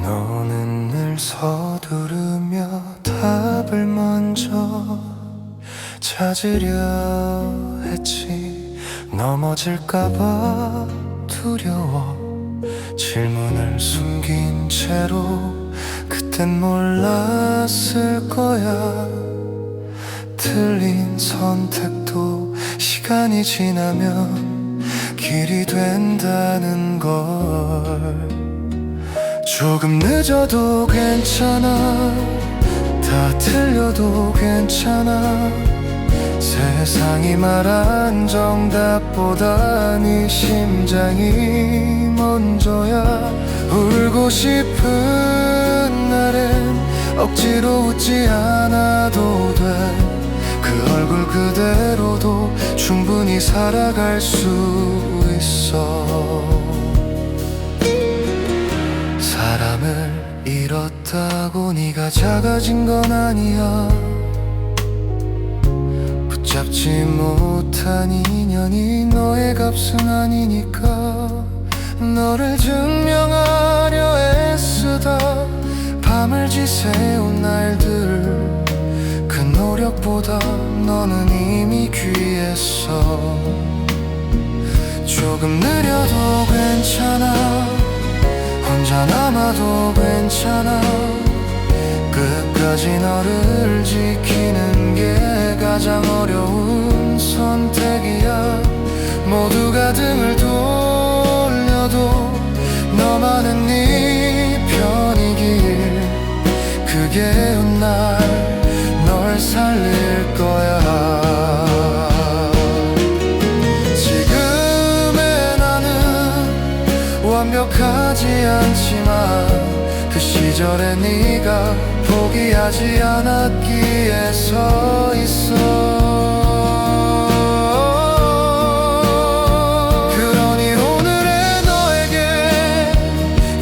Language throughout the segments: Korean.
너는 늘 서두르며 답을 먼저 찾으려 했지. 넘어질까봐 두려워 질문을 숨긴 채로. 그땐 몰랐을 거야. 틀린 선택도 시간이 지나면 길이 된다는 걸. 조금 늦어도 괜찮아. 다 틀려도 괜찮아. 세상이 말한 정답보다 네 심장이 먼저야. 울고 싶은 날엔 억지로 웃지 않아도 돼. 그 얼굴 그대로도 충분히 살아갈 수 있어. 사람을 잃었다고 네가 작아진 건 아니야. 붙잡지 못한 인연이 너의 값은 아니니까. 너를 증명하려 애쓰다 밤을 지새운 날들, 그 노력보다 너는 이미 귀했어. 조금 느려도 괜찮아. 혼자 남아도 괜찮아. 끝까지 너를 지키는 게 가장 어려운 선택이야. 모두가 등을 돌려도 너만은 네 편이길. 그게 날 널 살릴 거야. 지금의 나는 완벽하지 않지만 그 시절의 네가 포기하지 않았기에 서 있어. 그러니 오늘의 너에게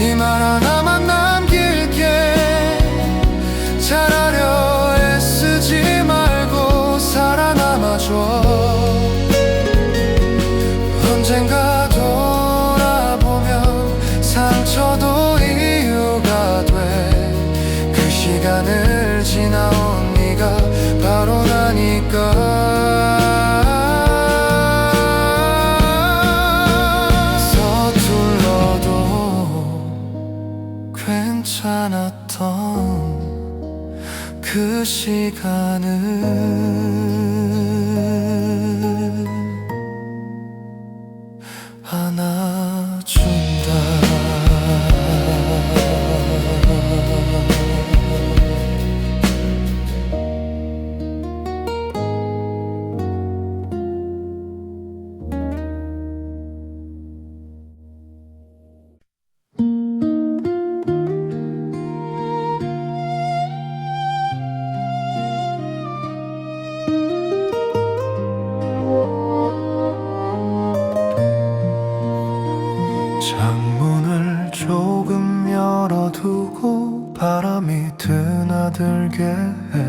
이 말 하나만 남길게. 잘하려 애쓰지 말고 살아남아줘. 언젠가 돌아보면 상처도 이유가 돼. 그 시간을 지나온 네가 바로 나니까. 서툴러도 괜찮았던 그 시간을 안아준다. 창문을 조금 열어두고 바람이 드나들게 해.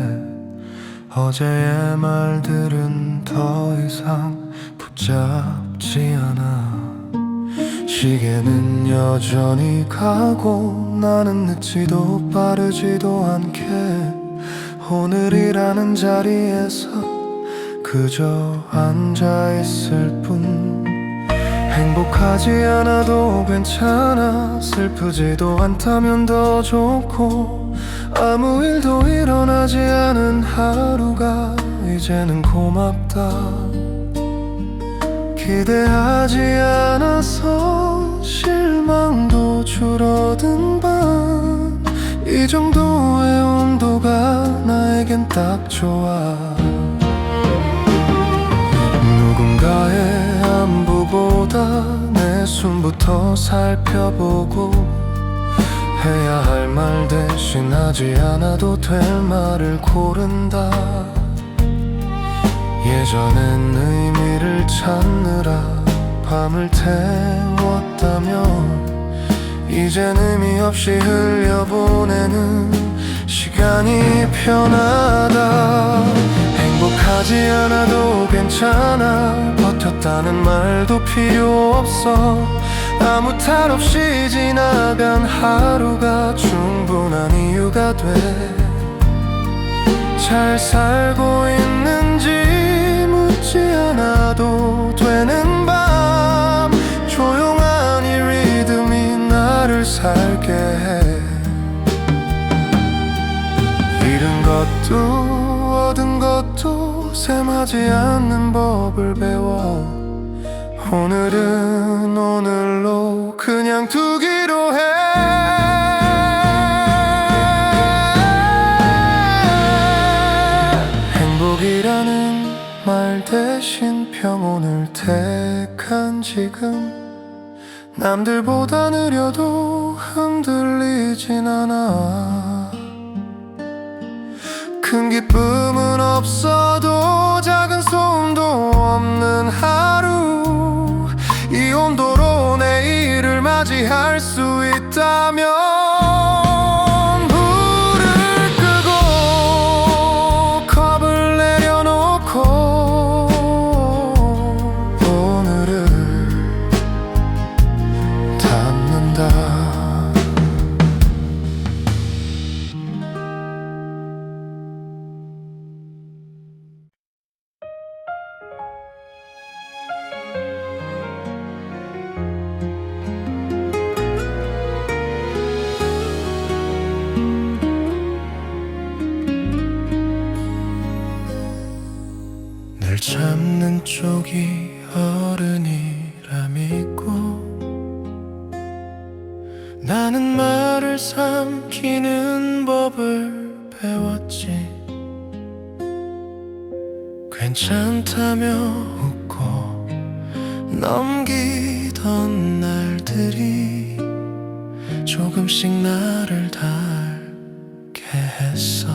어제의 말들은 더 이상 붙잡지 않아. 시계는 여전히 가고 나는 늦지도 빠르지도 않게. 오늘이라는 자리에서 그저 앉아있을 뿐. 행복하지 않아도 괜찮아. 슬프지도 않다면 더 좋고. 아무 일도 일어나지 않은 하루가 이제는 고맙다. 기대하지 않아서 실망도 줄어든 밤. 이 정도의 온도가 나에겐 딱 좋아. 누군가의 안부보다 내 숨부터 살펴보고. 해야 할 말 대신 하지 않아도 될 말을 고른다. 예전엔 의미를 찾느라 밤을 태웠다면 이젠 의미 없이 흘려보내는 시간이 편하다. 행복하지 않아도 괜찮아. 버텼다는 말도 필요 없어. 아무 탈 없이 지나간 하루가 충분한 이유가 돼. 잘 살고 있는지 묻지 않아도 되는 밤, 조용한 이 리듬이 나를 살게 해. 잃은 것도 얻은 것도 셈하지 않는 법을 배워. 오늘은 오늘로 그냥 두기로 해. 행복이라는 말 대신 평온을 택한 지금, 남들보다 느려도 흔들리진 않아. 큰 기쁨은 없어도 작은 소음도 없는 하루, 이 온도로 내일을 맞이할 수 있다면 불을 끄고 컵을 내려놓고 오늘을 담는다. 널 잡는 쪽이 어른이라 믿고, 나는 말을 삼키는 법을 배웠지. 괜찮다며 웃고 넘기던 날들이 조금씩 나를 닳게 했어.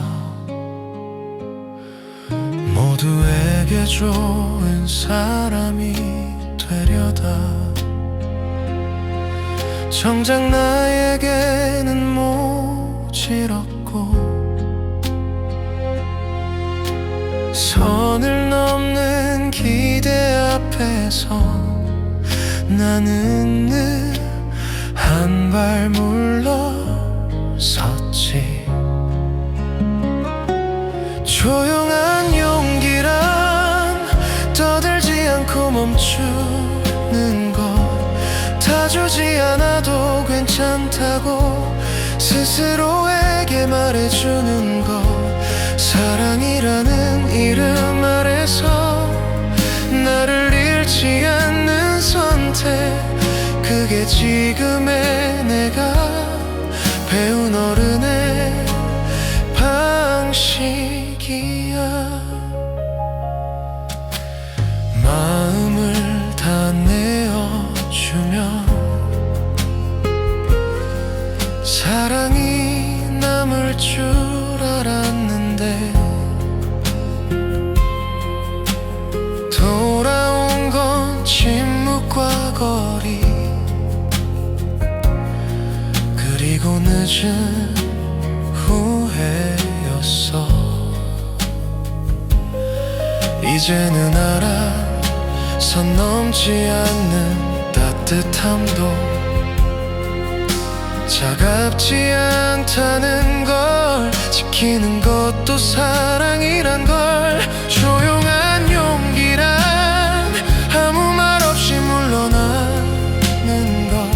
모두에게 좋은 사람이 되려다 정작 나에게는 모질었고, 선을 넘는 기대 앞에서 나는 늘 한 발 물러섰지. 조용한 용기란 떠들지 않고 멈추는 것, 다 주지 않아도 괜찮다고 스스로에게 말해주는 것, 사랑이라는 이름 아래서 나를 잃지 않는 선택, 그게 지금의 내가 배운 어른의 방식이야. 마음을 다 내어주면 사랑이 남을 줄 알았는데, 돌아온 건 침묵과 거리, 그리고 늦은 후회였어. 이제는 알아, 선 넘지 않는 따뜻함도 차갑지 않다는 걸, 지키는 것도 사랑이란 걸. 조용한 용기란 아무 말 없이 물러나는 것,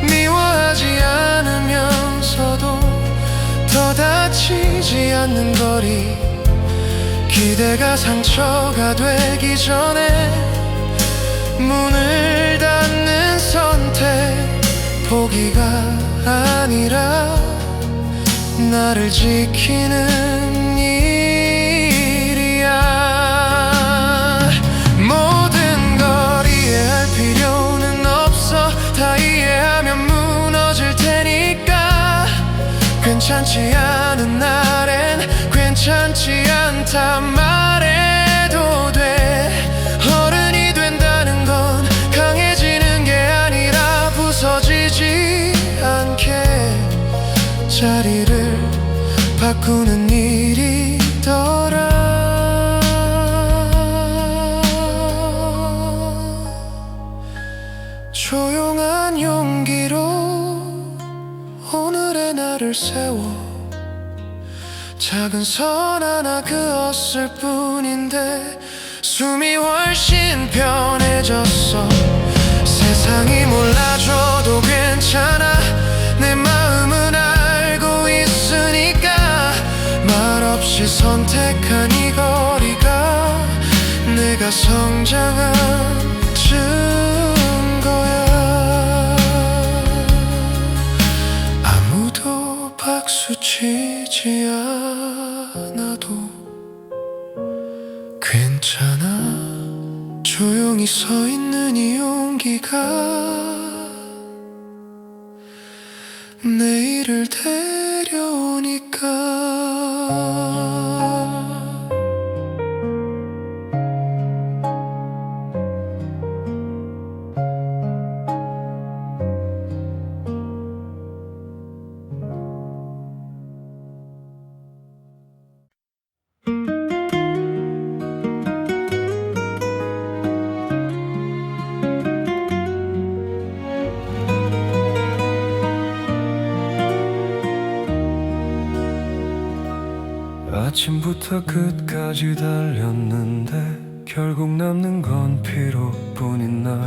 미워하지 않으면서도 더 다치지 않는 거리, 기대가 상처가 되기 전에 문을 닫는 선택, 포기가 아니라 나를 지키는 일이야. 모든 걸 이해할 필요는 없어, 다 이해하면 무너질 테니까. 괜찮지 않은 날엔 괜찮지 않다 말해도 돼. 어른이 된다는 건 강해지는 게 아니라 부서지지 않게 자리를 바꾸는 일이더라. 조용한 나를 세워 작은 선 하나 그었을 뿐인데 숨이 훨씬 편해졌어. 세상이 몰라줘도 괜찮아. 내 마음은 알고 있으니까 말없이 선택한 이 거리가 내가 성장한 증거야. 아무도 박수치지 않아도 괜찮아. 조용히 서 있는 이 용기가 내일을 데려오니까. 아침부터 끝까지 달렸는데 결국 남는 건 피로뿐인 날.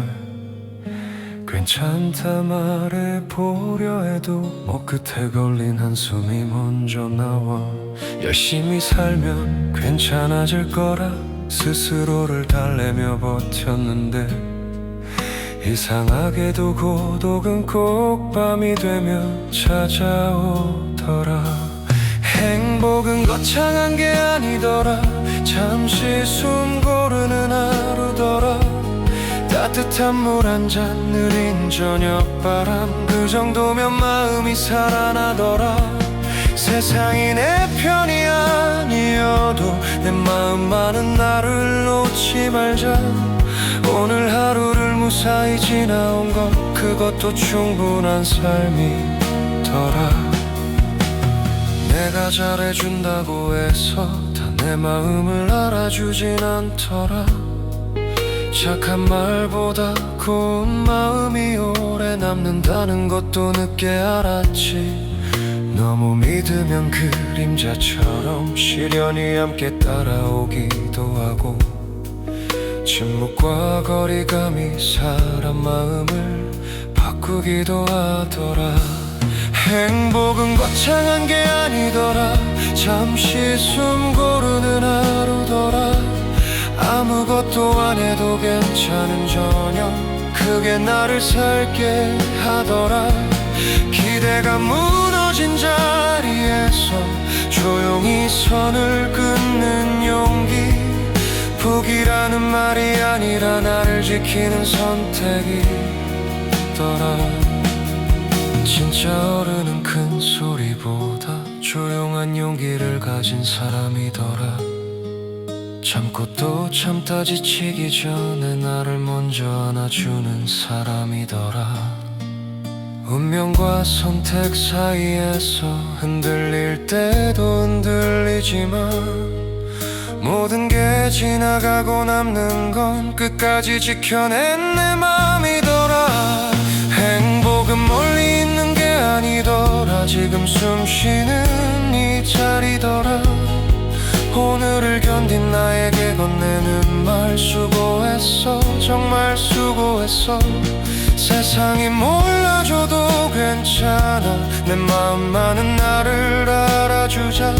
괜찮다 말해보려 해도 목 끝에 걸린 한숨이 먼저 나와. 열심히 살면 괜찮아질 거라 스스로를 달래며 버텼는데 이상하게도 고독은 꼭 밤이 되면 찾아오더라. 행복은 거창한 게 아니더라. 잠시 숨 고르는 하루더라. 따뜻한 물 한 잔 느린 저녁바람 그 정도면 마음이 살아나더라. 세상이 내 편이 아니어도 내 마음만은 나를 놓지 말자. 오늘 하루를 무사히 지나온 것 그것도 충분한 삶이더라. 내가 잘해준다고 해서 다 내 마음을 알아주진 않더라. 착한 말보다 고운 마음이 오래 남는다는 것도 늦게 알았지. 너무 믿으면 그림자처럼 시련이 함께 따라오기도 하고 침묵과 거리감이 사람 마음을 바꾸기도 하더라. 행복은 거창한 게 아니더라. 잠시 숨 고르는 하루더라. 아무것도 안 해도 괜찮은 저녁 그게 나를 살게 하더라. 기대가 무너진 자리에서 조용히 선을 긋는 용기. 포기라는 말이 아니라 나를 지키는 선택이더라. 진짜 어른은 큰 소리보다 조용한 용기를 가진 사람이더라. 참고 또 참다 지치기 전에 나를 먼저 안아주는 사람이더라. 운명과 선택 사이에서 흔들릴 때도 흔들리지만 모든 게 지나가고 남는 건 끝까지 지켜낸 내 맘이더라. 행복은 멀리 있는 게 아니더라. 지금 숨 쉬는 이 자리더라. 오늘을 견딘 나에게 건네는 말 수고했어. 정말 수고했어. 세상이 몰라줘도 괜찮아. 내 마음만은 나를 알아주자.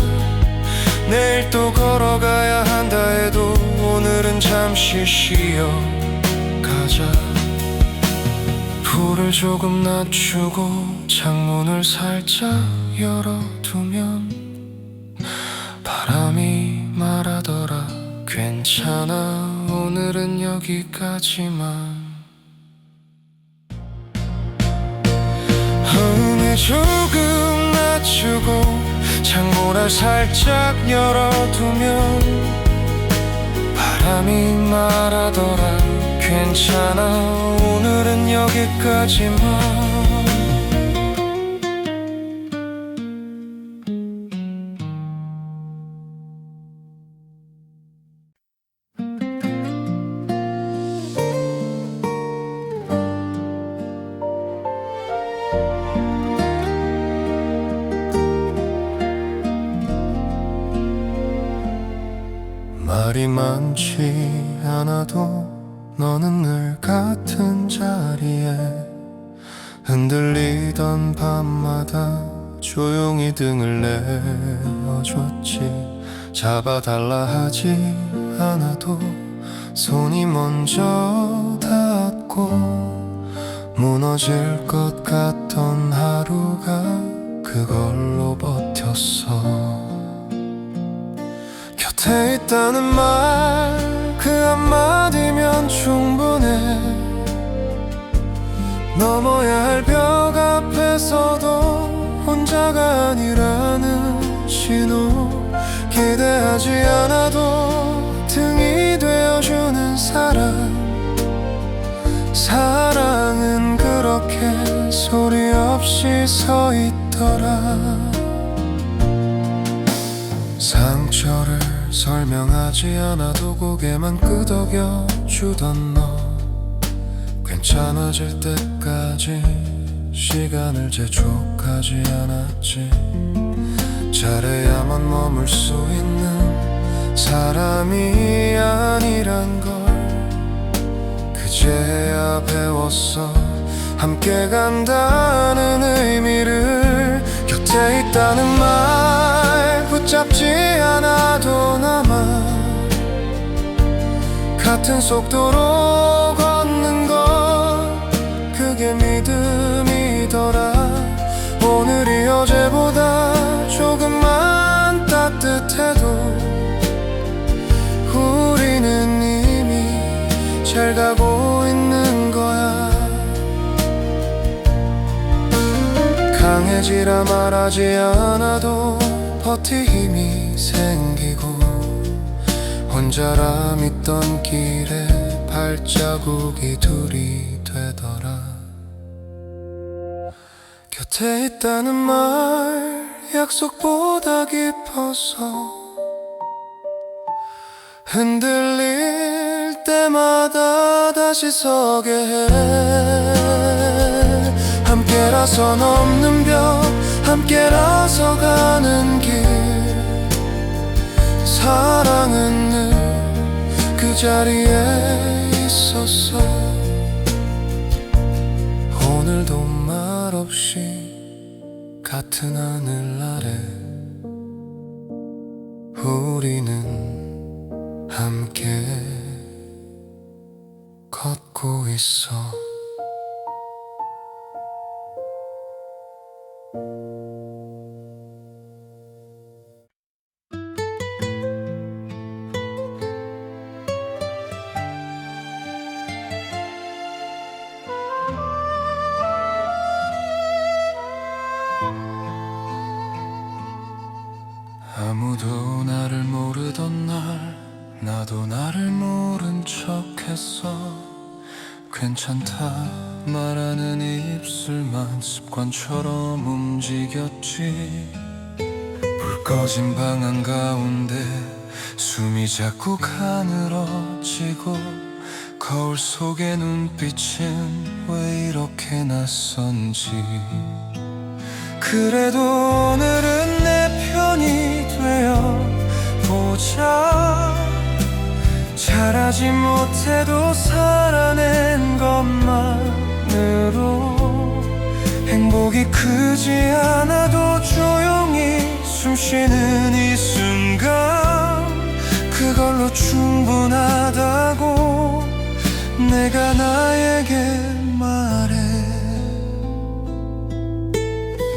내일 또 걸어가야 한다 해도 오늘은 잠시 쉬어가자. 불을 조금 낮추고 창문을 살짝 열어두면 바람이 말하더라. 괜찮아 오늘은 여기까지만. 음을 조금 낮추고 창문을 살짝 열어두면 바람이 말하더라. 괜찮아 오늘은 여기까지만. 말이 많지 않아도 너는 늘 같은 자리에 흔들리던 밤마다 조용히 등을 내어줬지. 잡아달라 하지 않아도 손이 먼저 닿았고, 무너질 것 같던 하루가 그걸로 버텼어. 곁에 있다는 말 그 한마디면 충분해. 넘어야 할 벽 앞에서도 혼자가 아니라는 신호. 기대하지 않아도 등이 되어주는 사람. 사랑은 그렇게 소리 없이 서 있더라. 상처를 설명하지 않아도 고개만 끄덕여 주던 너. 괜찮아질 때까지 시간을 재촉하지 않았지. 잘해야만 머물 수 있는 사람이 아니란 걸 그제야 배웠어. 함께 간다는 의미를. 곁에 있다는 말 붙잡지 않아도 남아. 같은 속도로 걷는 것 그게 믿음이더라. 오늘이 어제보다 조금만 따뜻해도 우리는 이미 잘 가고 있는 거야. 강해지라 말하지 않아도 버틸 힘이 생기고, 혼자라 믿던 길에 발자국이 둘이 되더라. 곁에 있다는 말 약속보다 깊어서 흔들릴 때마다 다시 서게 해. 함께라서 넘는 벽, 함께라서 가는 길. 사랑은 늘 그 자리에 있었어. 오늘도 말없이 같은 하늘 아래 우리는 함께 걷고 있어. 아무도 나를 모르던 날 나도 나를 모른 척했어. 괜찮다 말하는 입술만 습관처럼 움직였지. 불 꺼진 방 한가운데 숨이 자꾸 가늘어지고, 거울 속의 눈빛은 왜 이렇게 낯선지. 그래도 오늘은 내 편이 되어 보자. 잘하지 못해도 살아낸 것만으로 행복이 크지 않아도 조용히 숨 쉬는 이 순간 그걸로 충분하다고 내가 나에게 말해.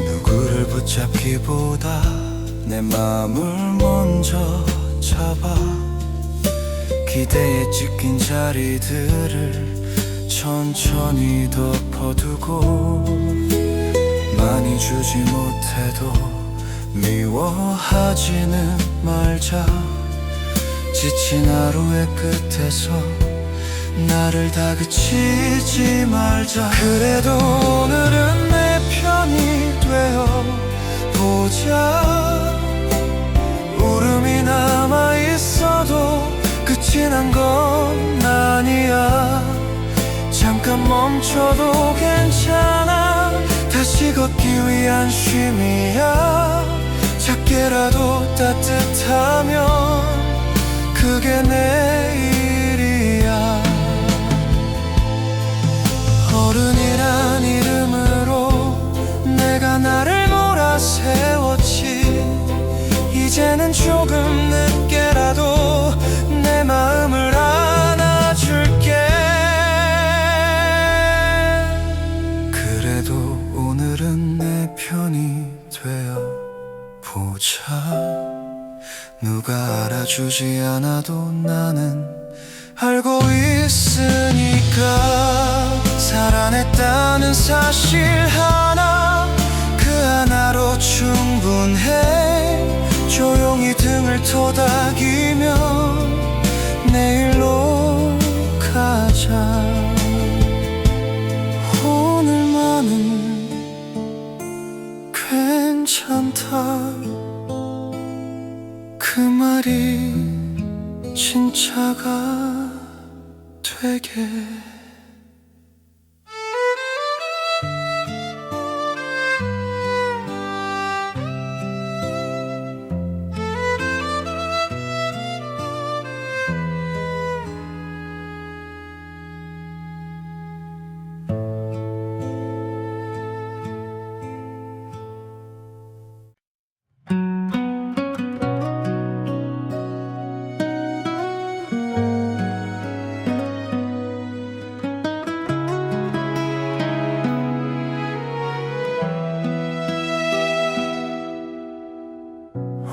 누구를 붙잡기보다 내 마음을 먼저 잡아. 기대에 찢긴 자리들을 천천히 덮어두고, 많이 주지 못해도 미워하지는 말자. 지친 하루의 끝에서 나를 다그치지 말자. 그래도 오늘은 내 편이 되어 보자. 울음이 남아있어도 끝이 난 건 아니야. 잠깐 멈춰도 괜찮아. 다시 걷기 위한 쉼이야. 작게라도 따뜻하면 그 그게 내일이야. 어른이란 이름으로 내가 나를 몰아세웠지. 이제는 조금 늦게라도 내 마음을 안아줄게. 그래도 오늘은 내 편이 되어 보자. 누가 알아주지 않아도 나는 알고 있으니까. 살아냈다는 사실 하나, 그 하나로 충분해. 조용히 등을 토닥이며 내일로 가자. 오늘만은 괜찮다. 그 말이 진짜가 되게.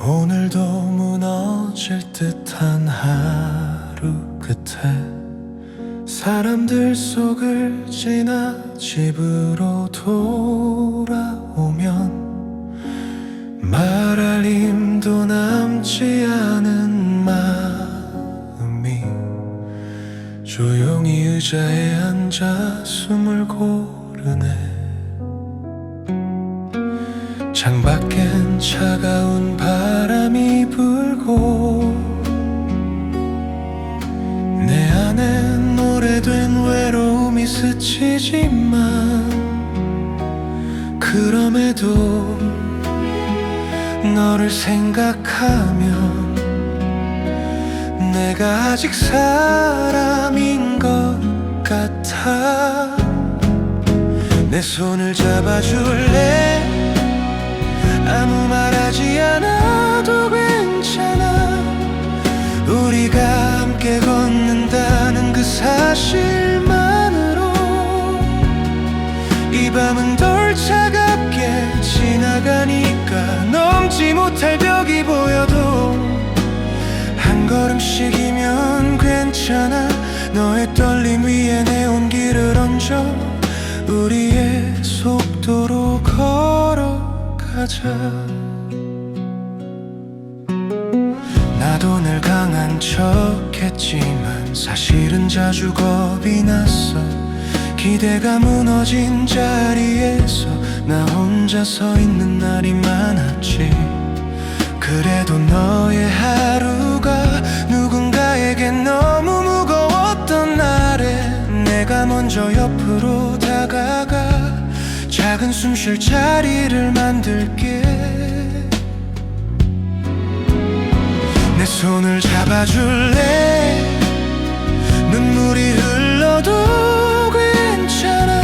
오늘도 무너질 듯한 하루 끝에 사람들 속을 지나 집으로 돌아오면 말할 힘도 남지 않은 마음이 조용히 의자에 앉아 숨을 고르네. 창밖엔 차가운 바람이 불고 내 안엔 오래된 외로움이 스치지만 그럼에도 너를 생각하면 내가 아직 사람인 것 같아. 내 손을 잡아줄래? 아무 말하지 않아도 괜찮아. 우리가 함께 걷는다는 그 사실만으로 이 밤은 덜 차갑게 지나가니까. 넘지 못할 벽이 보여도 한 걸음씩이면 괜찮아. 너의 떨림 위에 내 온기를 얹어 우리의 속도로 걸어가자. 나도 늘 강한 척 했지만 사실은 자주 겁이 났어. 기대가 무너진 자리에서 나 혼자 서 있는 날이 많았지. 그래도 너의 하루가 누군가에겐 너무 무거웠던 날에 내가 먼저 옆으로 다가가 작은 숨 쉴 자리를 만들게. 내 손을 잡아줄래? 눈물이 흘러도 괜찮아.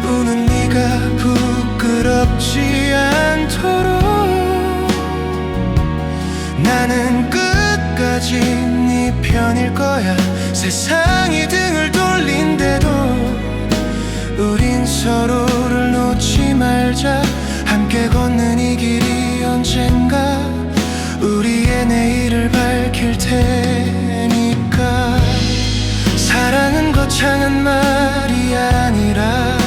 우는 네가 부끄럽지 않도록 나는 끝까지 네 편일 거야. 세상이 등을 돌린데도 우린 서로를 놓지 말자. 함께 걷는 이 길이 언젠가 우리의 내일을 밝힐 테니까. 사랑은 거창한 말이 아니라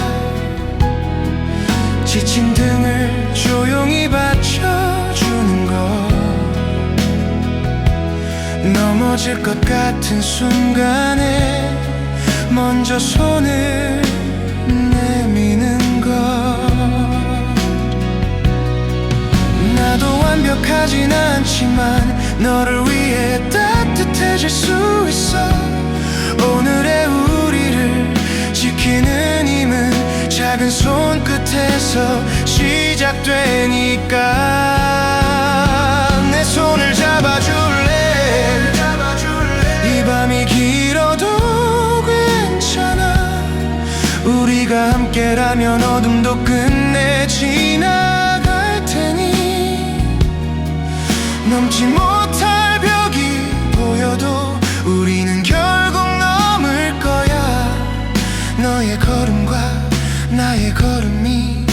지친 등을 조용히 받쳐주는 것. 넘어질 것 같은 순간에 먼저 손을 내미는 것. 나도 완벽하진 않지만 너를 위해 따뜻해질 수 있어. 오늘의 우리를 지키는 힘은 작은 손끝에서 시작되니까. 내 손을 잡아줄래? 그때라면 어둠도 끝내 지나갈 테니 넘지 못할 벽이 보여도 우리는 결국 넘을 거야. 너의 걸음과 나의 걸음이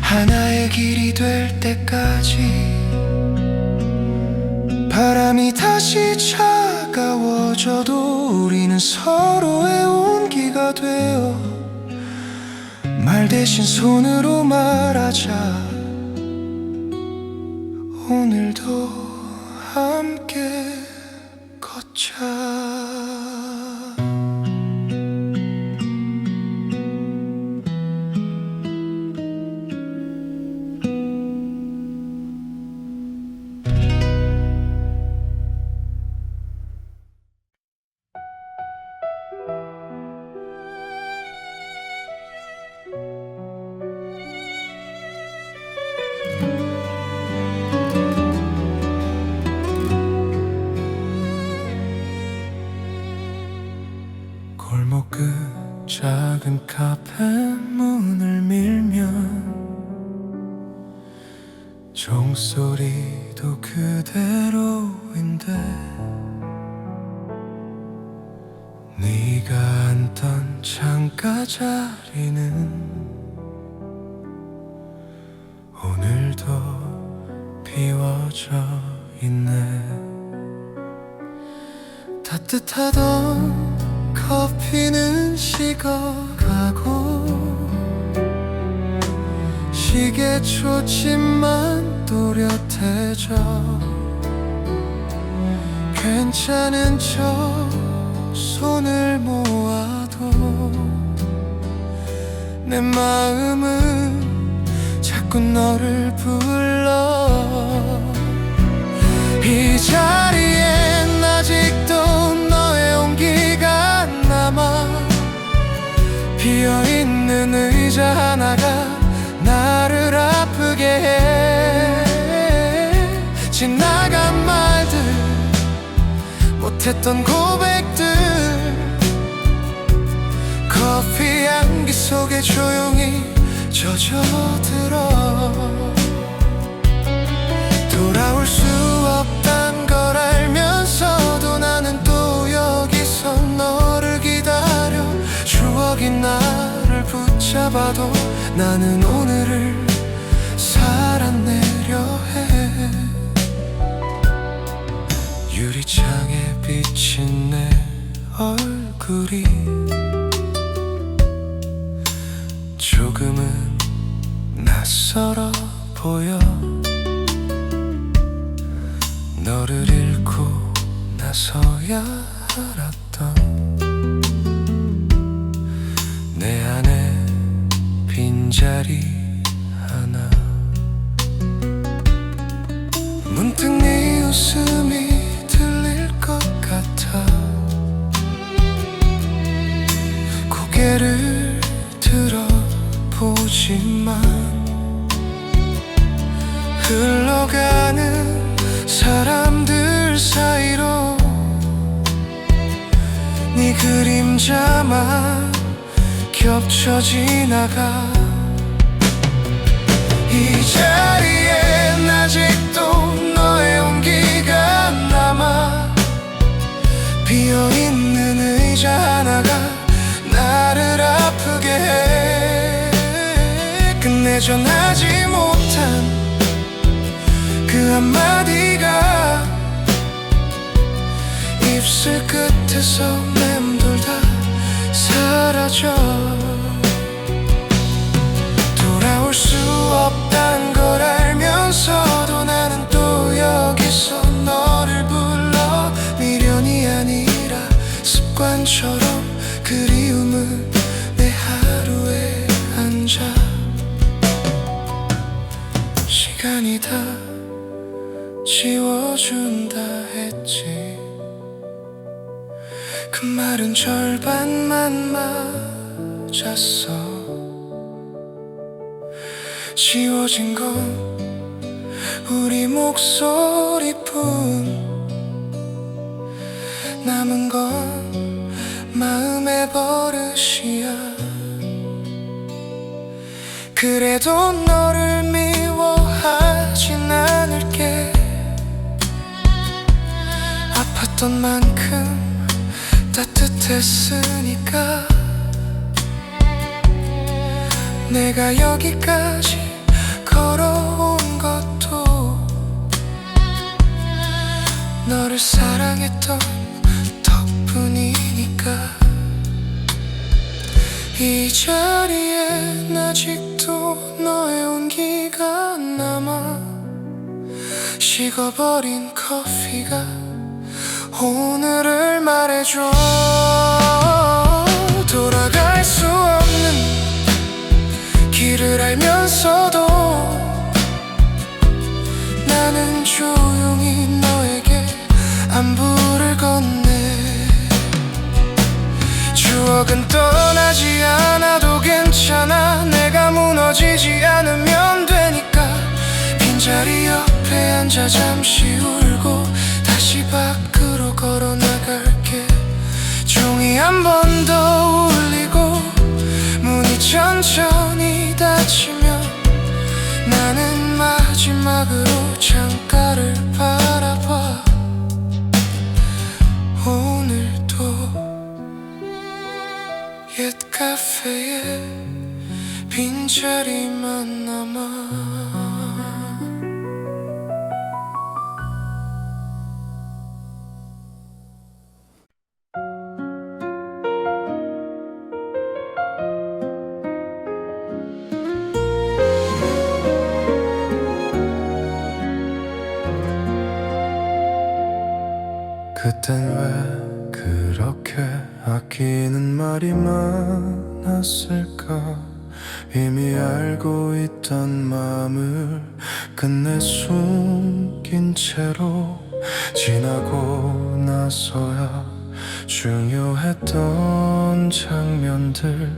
하나의 길이 될 때까지. 바람이 다시 차가워져도 우리는 서로의 온기가 되어 말 대신 손으로 말하자. 오늘도 함께 걷자. 골목 끝 작은 카페 문을 밀면 종소리도 그대로인데 네가 앉던 창가 자리는 오늘도 비워져 있네. 따뜻하던 커피는 식어가고 시계 초침만 또렷해져. 괜찮은 척 손을 모아도 내 마음은 자꾸 너를 불러. 이 자리엔 아직도 너의 온기가 남아. 비어있는 의자 하나가 나를 아프게 해. 지나간 말들, 못했던 고백들, 커피 향기 속에 조용히 젖어들어. 돌아올 수 없단 걸 알면서도 나는 또 여기서 너를 기다려. 추억이 나를 붙잡아도 나는 오늘을 살아내려 해. 유리창에 비친 내 얼굴이 조금은 낯설어 보여. 너를 잃고 나서야 알았던 내 안에 빈자리 하나. 문득 네 웃음이 들릴 것 같아. 고개를 들어보지만 흘러가는 사람들 사이로 네 그림자만 겹쳐 지나가. 이 자리엔 아직도 너의 온기가 남아. 비어있는 의자 하나가 나를 아프게 해. 끝내 전하지 못한 그 한마디가 입술 끝에서 맴돌다 사라져. 돌아올 수 없단 걸 알면서도 나는 또 여기서 너를 불러. 미련이 아니라 습관처럼 그리움은 내 하루에 앉아. 시간이 다 지워준다 했지. 그 말은 절반만 맞았어. 지워진 건 우리 목소리뿐. 남은 건 마음의 버릇이야. 그래도 너를 미워하진 않을게. 아팠던 만큼 따뜻했으니까. 내가 여기까지 걸어온 것도 너를 사랑했던 덕분이니까. 이 자리엔 아직도 너의 온기가 남아. 식어버린 커피가 오늘을 말해줘. 돌아갈 수 없는 길을 알면서도 나는 조용히 너에게 안부를 건네. 추억은 떠나지 않아도 괜찮아. 내가 무너지지 않으면 되니까. 빈자리 옆에 앉아 잠시 울고 다시 밖으로 걸어 나갈게. 종이 한 번 더 울리고 문이 천천히 닫히면 나는 마지막으로 창가를 바라봐. 오늘도 옛 카페에 빈자리만 남아. 그땐 왜 그렇게 아끼는 말이 많았을까. 이미 알고 있던 마음을 끝내 숨긴 채로 지나고 나서야 중요했던 장면들,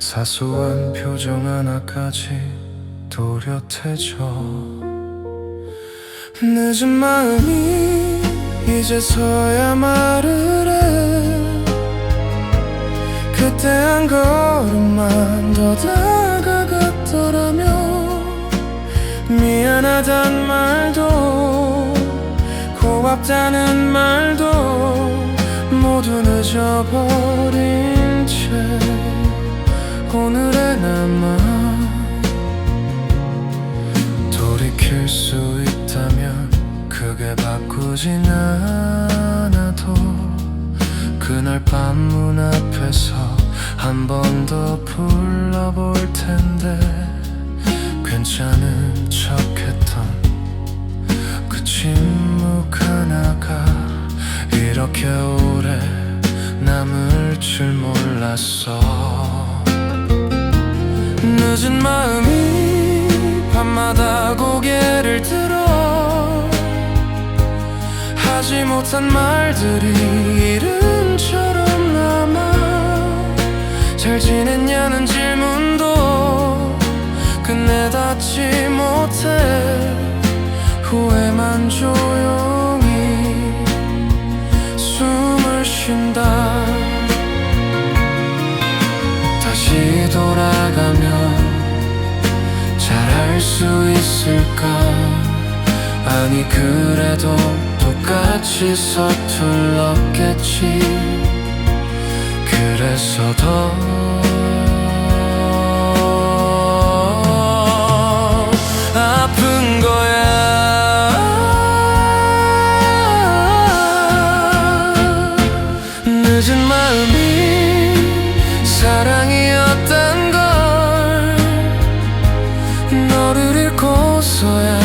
사소한 표정 하나까지 또렷해져. 늦은 마음이 이제서야 말을 해. 그때 한 걸음만 더 다가갔더라면 미안하단 말도 고맙다는 말도 모두 늦어버린 채 오늘에 남아. 돌이킬 수 있다면 크게 바꾸진 않아도 그날 밤 문 앞에서 한 번 더 불러볼 텐데. 괜찮은 척했던 그 침묵 하나가 이렇게 오래 남을 줄 몰랐어. 늦은 마음이 밤마다 고개를 들어. 하지 못한 말들이 이름처럼 남아. 잘 지냈냐는 질문도 끝내 닿지 못해. 후회만 조용히 숨을 쉰다. 다시 돌아가면 잘할 수 있을까. 아니 그래도 똑같이 서툴렀겠지. 그래서 더 아픈 거야. 늦은 마음이 사랑이었단 걸 너를 잃고서야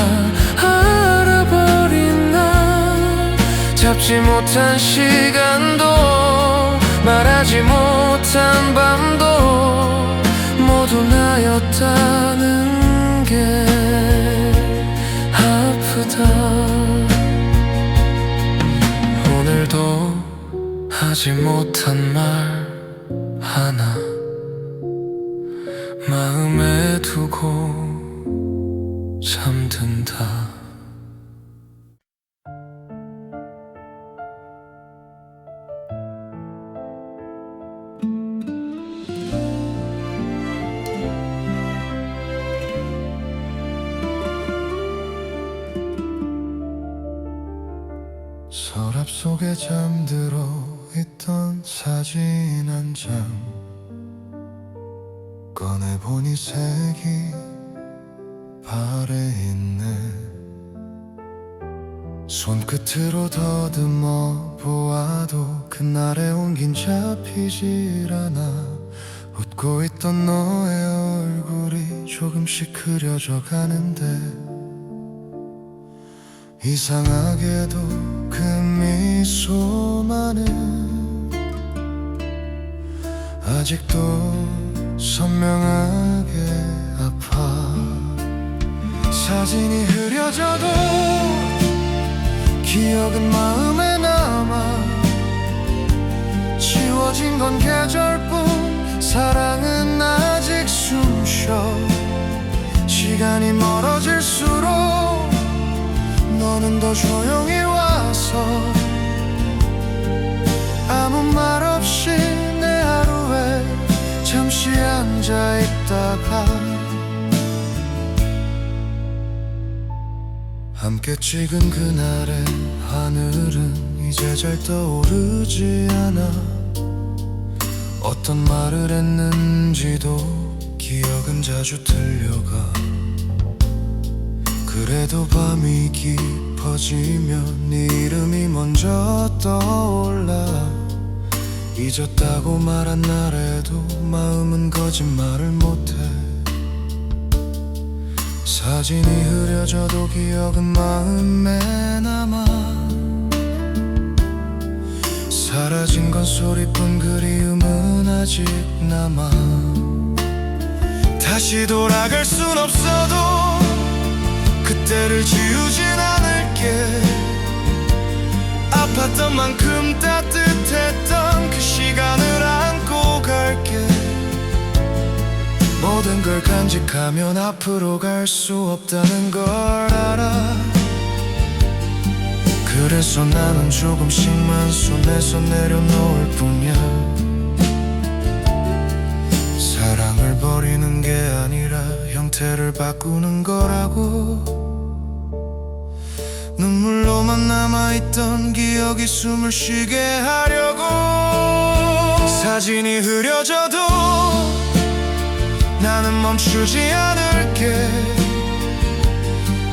알아버린 날. 잡지 못한 시간도 말하지 못한 밤도 모두 나였다는 게 아프다. 오늘도 하지 못한 말 하나 마음에 두고 잠든다. 서랍 속에 잠들어 있던 사진 한 장 꺼내보니 색이 발에 있네. 손끝으로 더듬어 보아도 그날의 온긴 잡히질 않아. 웃고 있던 너의 얼굴이 조금씩 그려져 가는데 이상하게도 그 미소만은 아직도 선명하게 아파. 사진이 흐려져도 기억은 마음에 남아. 지워진 건 계절뿐 사랑은 아직 숨쉬어. 시간이 멀어질수록 너는 더 조용히 와서 아무 말 없이 내 하루에 잠시 앉아 있다가 함께 찍은 그날의 하늘은 이제 잘 떠오르지 않아. 어떤 말을 했는지도 기억은 자주 틀려가. 그래도 밤이 깊어지면 네 이름이 먼저 떠올라. 잊었다고 말한 날에도 마음은 거짓말을 못해. 사진이 흐려져도 기억은 마음에 남아. 사라진 건 소리뿐 그리움은 아직 남아. 다시 돌아갈 순 없어도 그때를 지우진 않을게. 아팠던 만큼 따뜻했던 그 시간을 안고 갈게. 모든 걸 간직하면 앞으로 갈 수 없다는 걸 알아. 그래서 나는 조금씩만 손에서 내려놓을 뿐이야. 사랑을 버리는 게 아니라 형태를 바꾸는 거라고. 눈물로만 남아있던 기억이 숨을 쉬게 하려고. 사진이 흐려져도 나는 멈추지 않을게.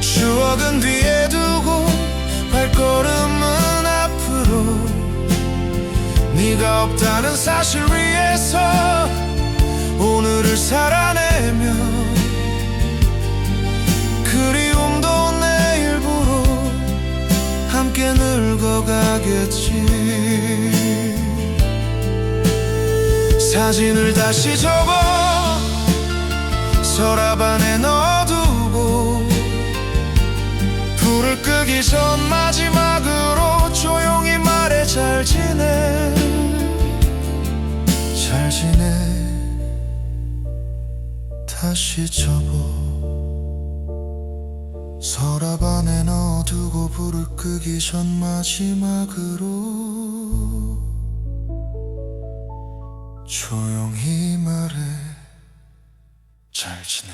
추억은 뒤에 두고 발걸음은 앞으로. 네가 없다는 사실 위해서 오늘을 살아내며 그리움도 내일부로 함께 늙어가겠지. 사진을 다시 접어 서랍 안에 넣어두고 불을 끄기 전 마지막으로 조용히 말해 잘 지내. 잘 지내. 다시 접어 서랍 안에 넣어두고 불을 끄기 전 마지막으로 조용히 말해 잘 지내.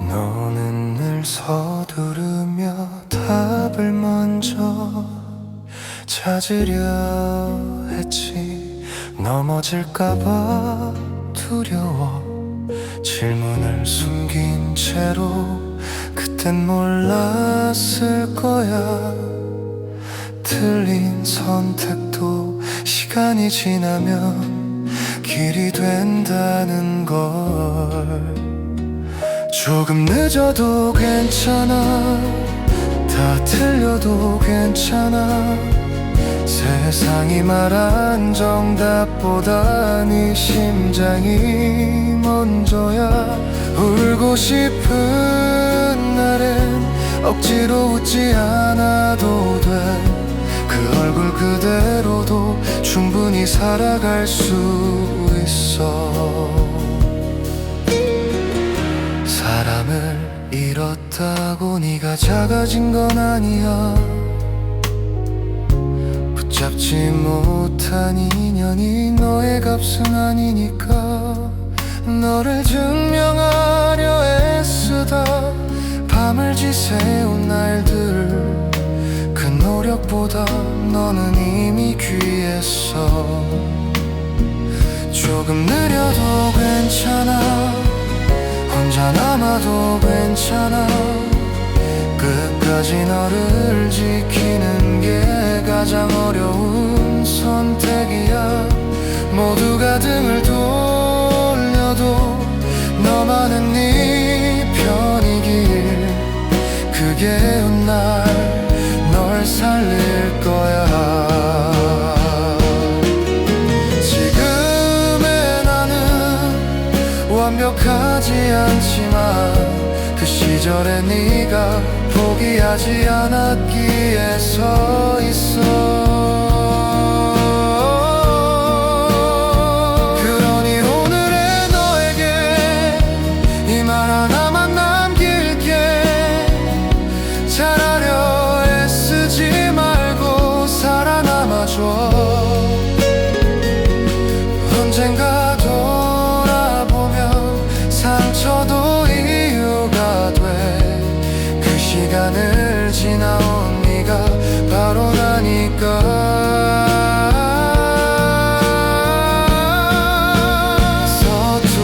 너는 늘 서두르며 답을 먼저 찾으려 했지. 넘어질까봐 두려워 질문을 숨긴 채로. 그땐 몰랐을 거야. 틀린 선택도 시간이 지나면 길이 된다는 걸. 조금 늦어도 괜찮아. 다 틀려도 괜찮아. 세상이 말한 정답보다 네 심장이 먼저야. 울고 싶은 날엔 억지로 웃지 않아도 돼. 그 얼굴 그대로도 충분히 살아갈 수 있어. 사람을 잃었다고 네가 작아진 건 아니야. 붙잡지 못한 인연이 너의 값은 아니니까. 너를 증명하려 애쓰다 밤을 지새운 날들, 그 노력보다 너는 이미 귀했어. 조금 느려도 괜찮아. 혼자 남아도 괜찮아. 끝까지 너를 지키는 게 가장 어려운 선택이야. 모두가 등을 돌려도 너만은 네 편이길. 그게 널 살릴 거야. 지금의 나는 완벽하지 않지만 그 시절의 네가 포기하지 않았기에 서 있어. 그러니 오늘의 너에게 이 말 하나만 남길게. 잘하려 애쓰지 말고 살아남아줘. 언젠가 돌아보면 상처도 이유가 돼. 그 시간을 지나온 네가 바로 나니까.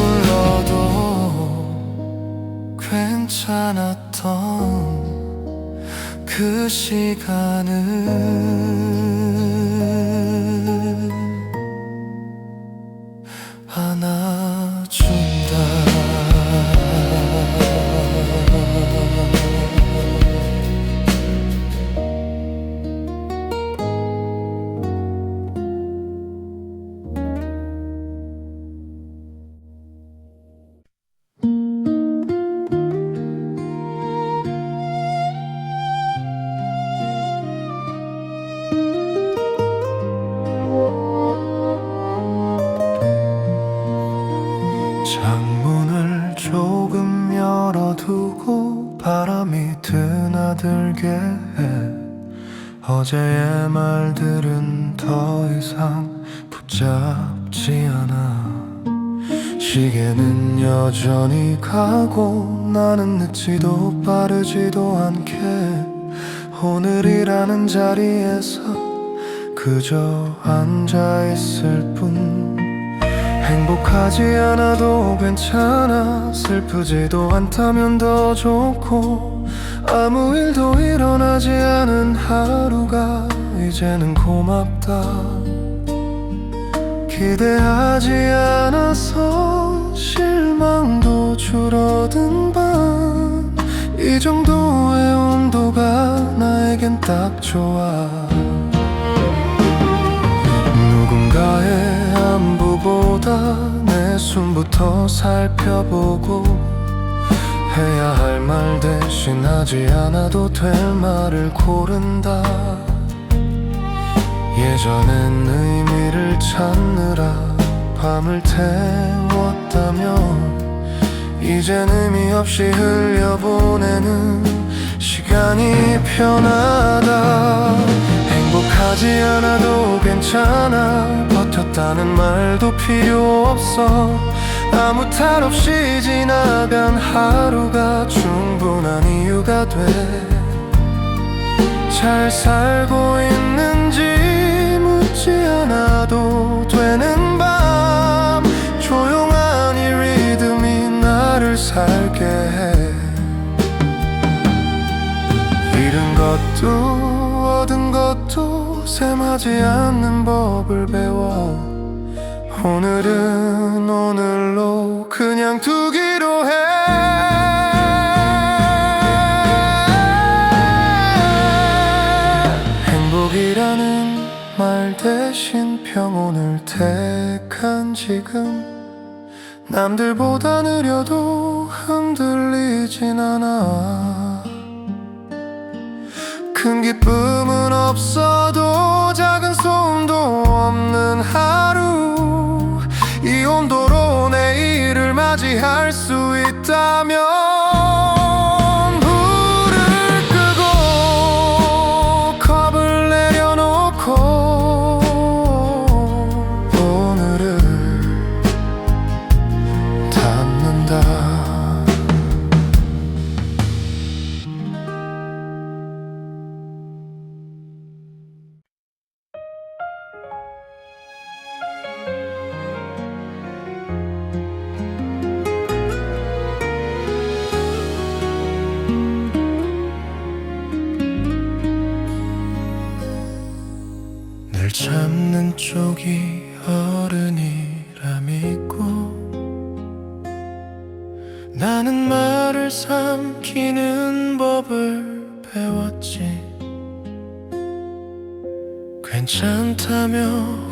서툴러도 괜찮았던 그 시간을 안아준다. 창문을 조금 열어두고 바람이 드나들게 해. 어제의 말들은 더 이상 붙잡지 않아. 시계는 여전히 가고 나는 늦지도 빠르지도 않게 오늘이라는 자리에서 그저 앉아있을 뿐. 행복하지 않아도 괜찮아. 슬프지도 않다면 더 좋고 아무 일도 일어나지 않은 하루가 이제는 고맙다. 기대하지 않아서 실망도 줄어든 밤. 이 정도의 온도가 나에겐 딱 좋아. 누군가의 안부보다 내 숨부터 살펴보고 해야 할 말 대신 하지 않아도 될 말을 고른다. 예전엔 의미를 찾느라 밤을 태웠다면 이젠 의미 없이 흘려보내는 시간이 편하다. 행복하지 않아도 괜찮아. 버텼다는 말도 필요 없어. 아무 탈 없이 지나간 하루가 충분한 이유가 돼. 잘 살고 있는지 묻지 않아도 되는 밤. 조용한 이 리듬이 나를 살게 해. 잃은 것도 얻은 것도 셈하지 않는 법을 배워. 오늘은 오늘로 그냥 두기로 해. 행복이라는 말 삶을 택한 지금 남들보다 느려도 흔들리진 않아. 큰 기쁨은 없어도 작은 소음도 없는 하루, 이 온도로 내일을 맞이할 수 있다면 불을 끄고 컵을 내려놓고 오늘을 담는다. 늘 참는 쪽이 어른이라 믿고 나는 말을 삼키는 법을 배웠지. 괜찮다며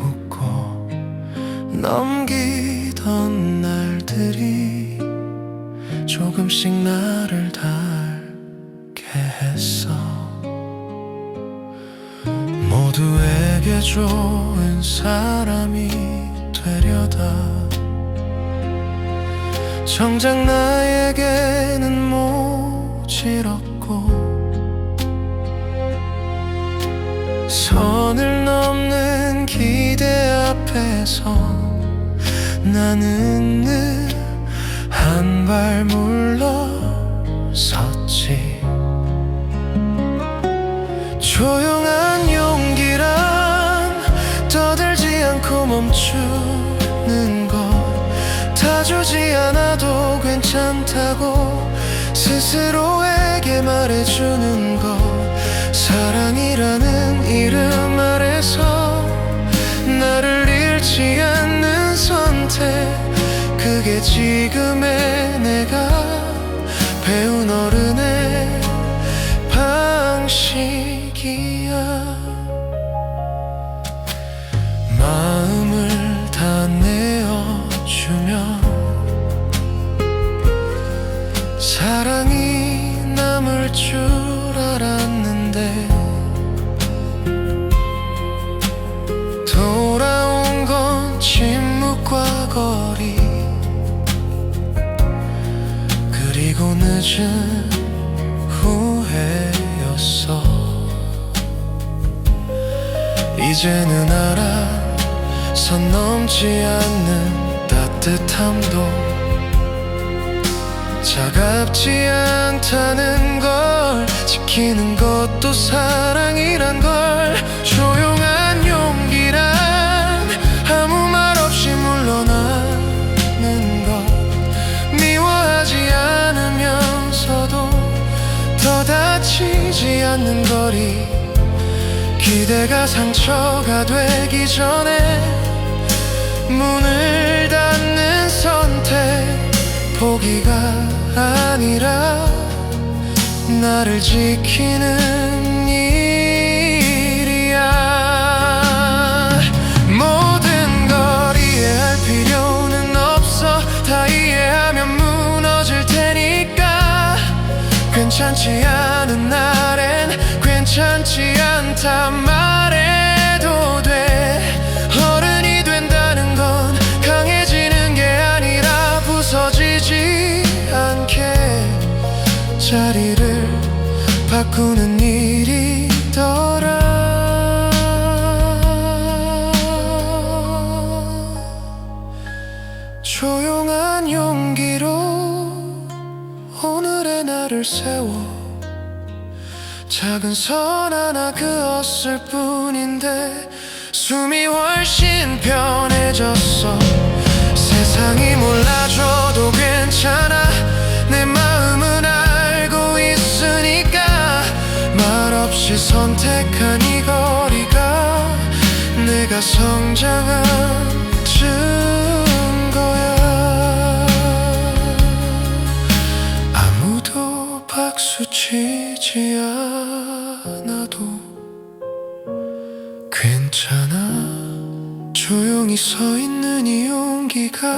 웃고 넘기던 날들이 조금씩 나를 닳게 했어. 모두에게 좋은 사람이 되려다 정작 나에게는 모질었고 선을 넘는 기대 앞에서 나는 늘 한 발 물러섰지. 조용한 용기란 떠들지 않고 멈추는 것, 다 주지 않아도 괜찮다고 스스로에게 말해주는 것, 사랑이라는 이름 아래서 나를 잃지 않는 선택, 그게 지금의 내가 배운 어른의 방식이야. 마음을 다 내어주면 사랑이 남을 줄 알았는데 돌아온 건 침묵과 거리, 그리고 늦은 후회였어. 이제는 알아, 선 넘지 않는 따뜻함도 차갑지 않다는 걸, 지키는 것도 사랑이란 걸. 조용한 용기란 아무 말 없이 물러나는 것, 미워하지 않으면서도 더 다치지 않는 거리, 기대가 상처가 되기 전에 문을 닫는 선택, 포기가 아니라 나를 지키는 일이야. 모든 걸 이해할 필요는 없어, 다 이해하면 무너질 테니까. 괜찮지 않은 날엔 괜찮지 않다 말해도 돼. 어른이 된다는 건 강해지는 게 아니라 부서지지 않게 자리를 바꾸는 일이더라. 조용한 용기로 오늘의 나를 세워 작은 선 하나 그었을 뿐인데 숨이 훨씬 편해졌어. 세상이 몰라줘도 괜찮아, 내 마음은 알고 있으니까. 말없이 선택한 이 거리가 내가 성장한 증거야. 아무도 박수 치지 않아도 괜찮아. 조용히 서 있는 이 용기가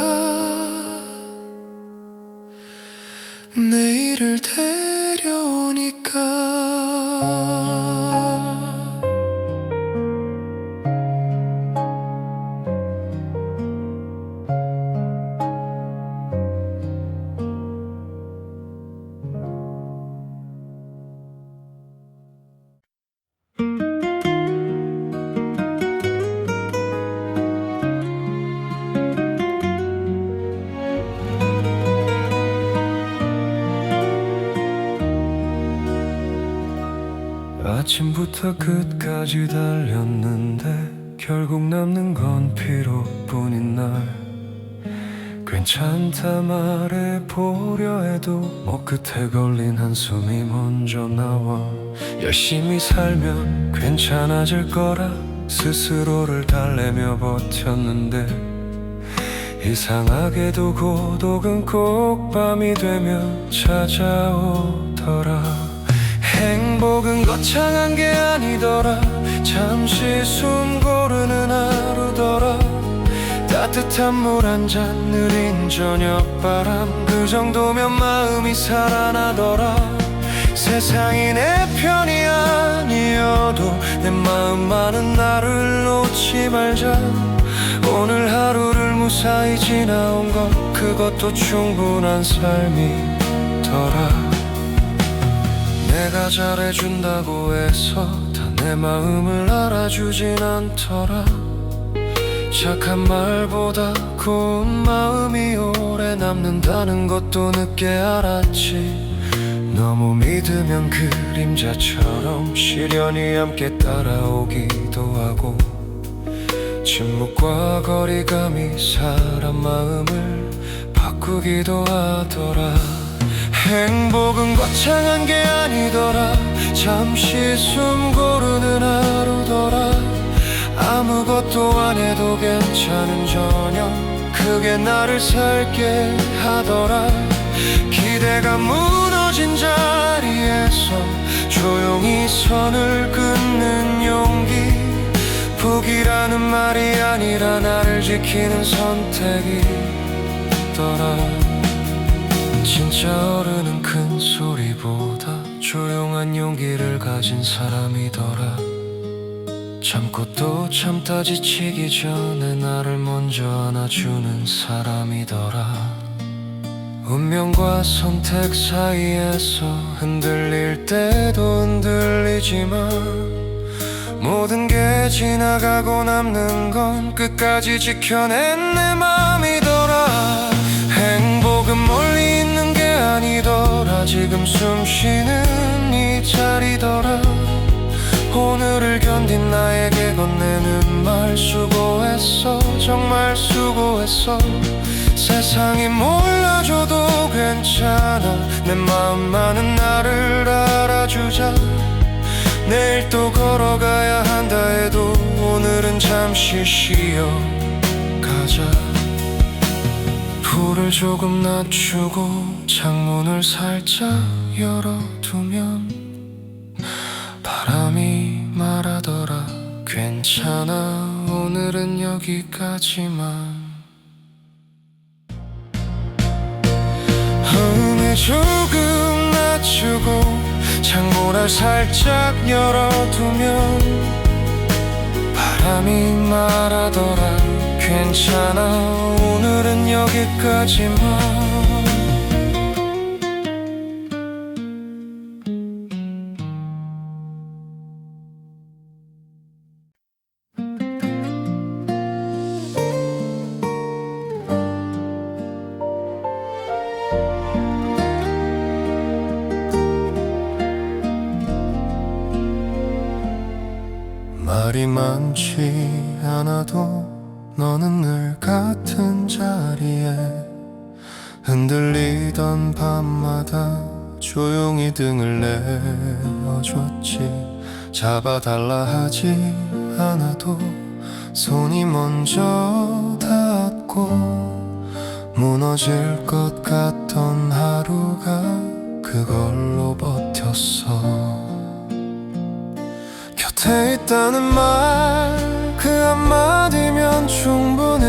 내일을 데려오니까. 아침부터 끝까지 달렸는데 결국 남는 건 피로뿐인 날. 괜찮다 말해보려 해도 끝에 걸린 한숨이 먼저 나와. 열심히 살면 괜찮아질 거라 스스로를 달래며 버텼는데 이상하게도 고독은 꼭 밤이 되면 찾아오더라. 행복은 거창한 게 아니더라. 잠시 숨 고르는 하루더라. 따뜻한 물 한 잔 느린 저녁바람, 그 정도면 마음이 살아나더라. 세상이 내 편이 아니어도 내 마음만은 나를 놓지 말자. 오늘 하루를 무사히 지나온 것, 그것도 충분한 삶이더라. 내가 잘해준다고 해서 다 내 마음을 알아주진 않더라. 착한 말보다 고운 마음이 오래 남는다는 것도 늦게 알았지. 너무 믿으면 그림자처럼 시련이 함께 따라오기도 하고, 침묵과 거리감이 사람 마음을 바꾸기도 하더라. 행복은 거창한 게 아니더라. 잠시 숨 고르는 하루더라. 아무것도 안 해도 괜찮은 저녁, 그게 나를 살게 하더라. 기대가 무너진 자리에서 조용히 선을 긋는 용기, 포기라는 말이 아니라 나를 지키는 선택이더라. 진짜 어른은 큰 소리보다 조용한 용기를 가진 사람이더라. 참고 또 참다 지치기 전에 나를 먼저 안아주는 사람이더라. 운명과 선택 사이에서 흔들릴 때도 흔들리지만, 모든 게 지나가고 남는 건 끝까지 지켜낸 내 맘이더라. 행복은 멀리 있는 게 아니더라. 지금 숨 쉬는 이 자리더라. 오늘을 견딘 나에게 건네는 말, 수고했어, 정말 수고했어. 세상이 몰라줘도 괜찮아. 내 마음만은 나를 알아주자. 내일 또 걸어가야 한다 해도 오늘은 잠시 쉬어가자. 불을 조금 낮추고 창문을 살짝 열어두면 바람이 말하더라. 괜찮아, 오늘은 여기까지만. 음을 조금 낮추고 창문을 살짝 열어두면 바람이 말하더라. 괜찮아, 오늘은 여기까지만. 말이 많지 않아도 너는 늘 같은 자리에 흔들리던 밤마다 조용히 등을 내어줬지. 잡아달라 하지 않아도 손이 먼저 닿았고, 무너질 것 같던 하루가 그걸로 버텼어. 곁에 있다는 말 그 한마디면 충분해.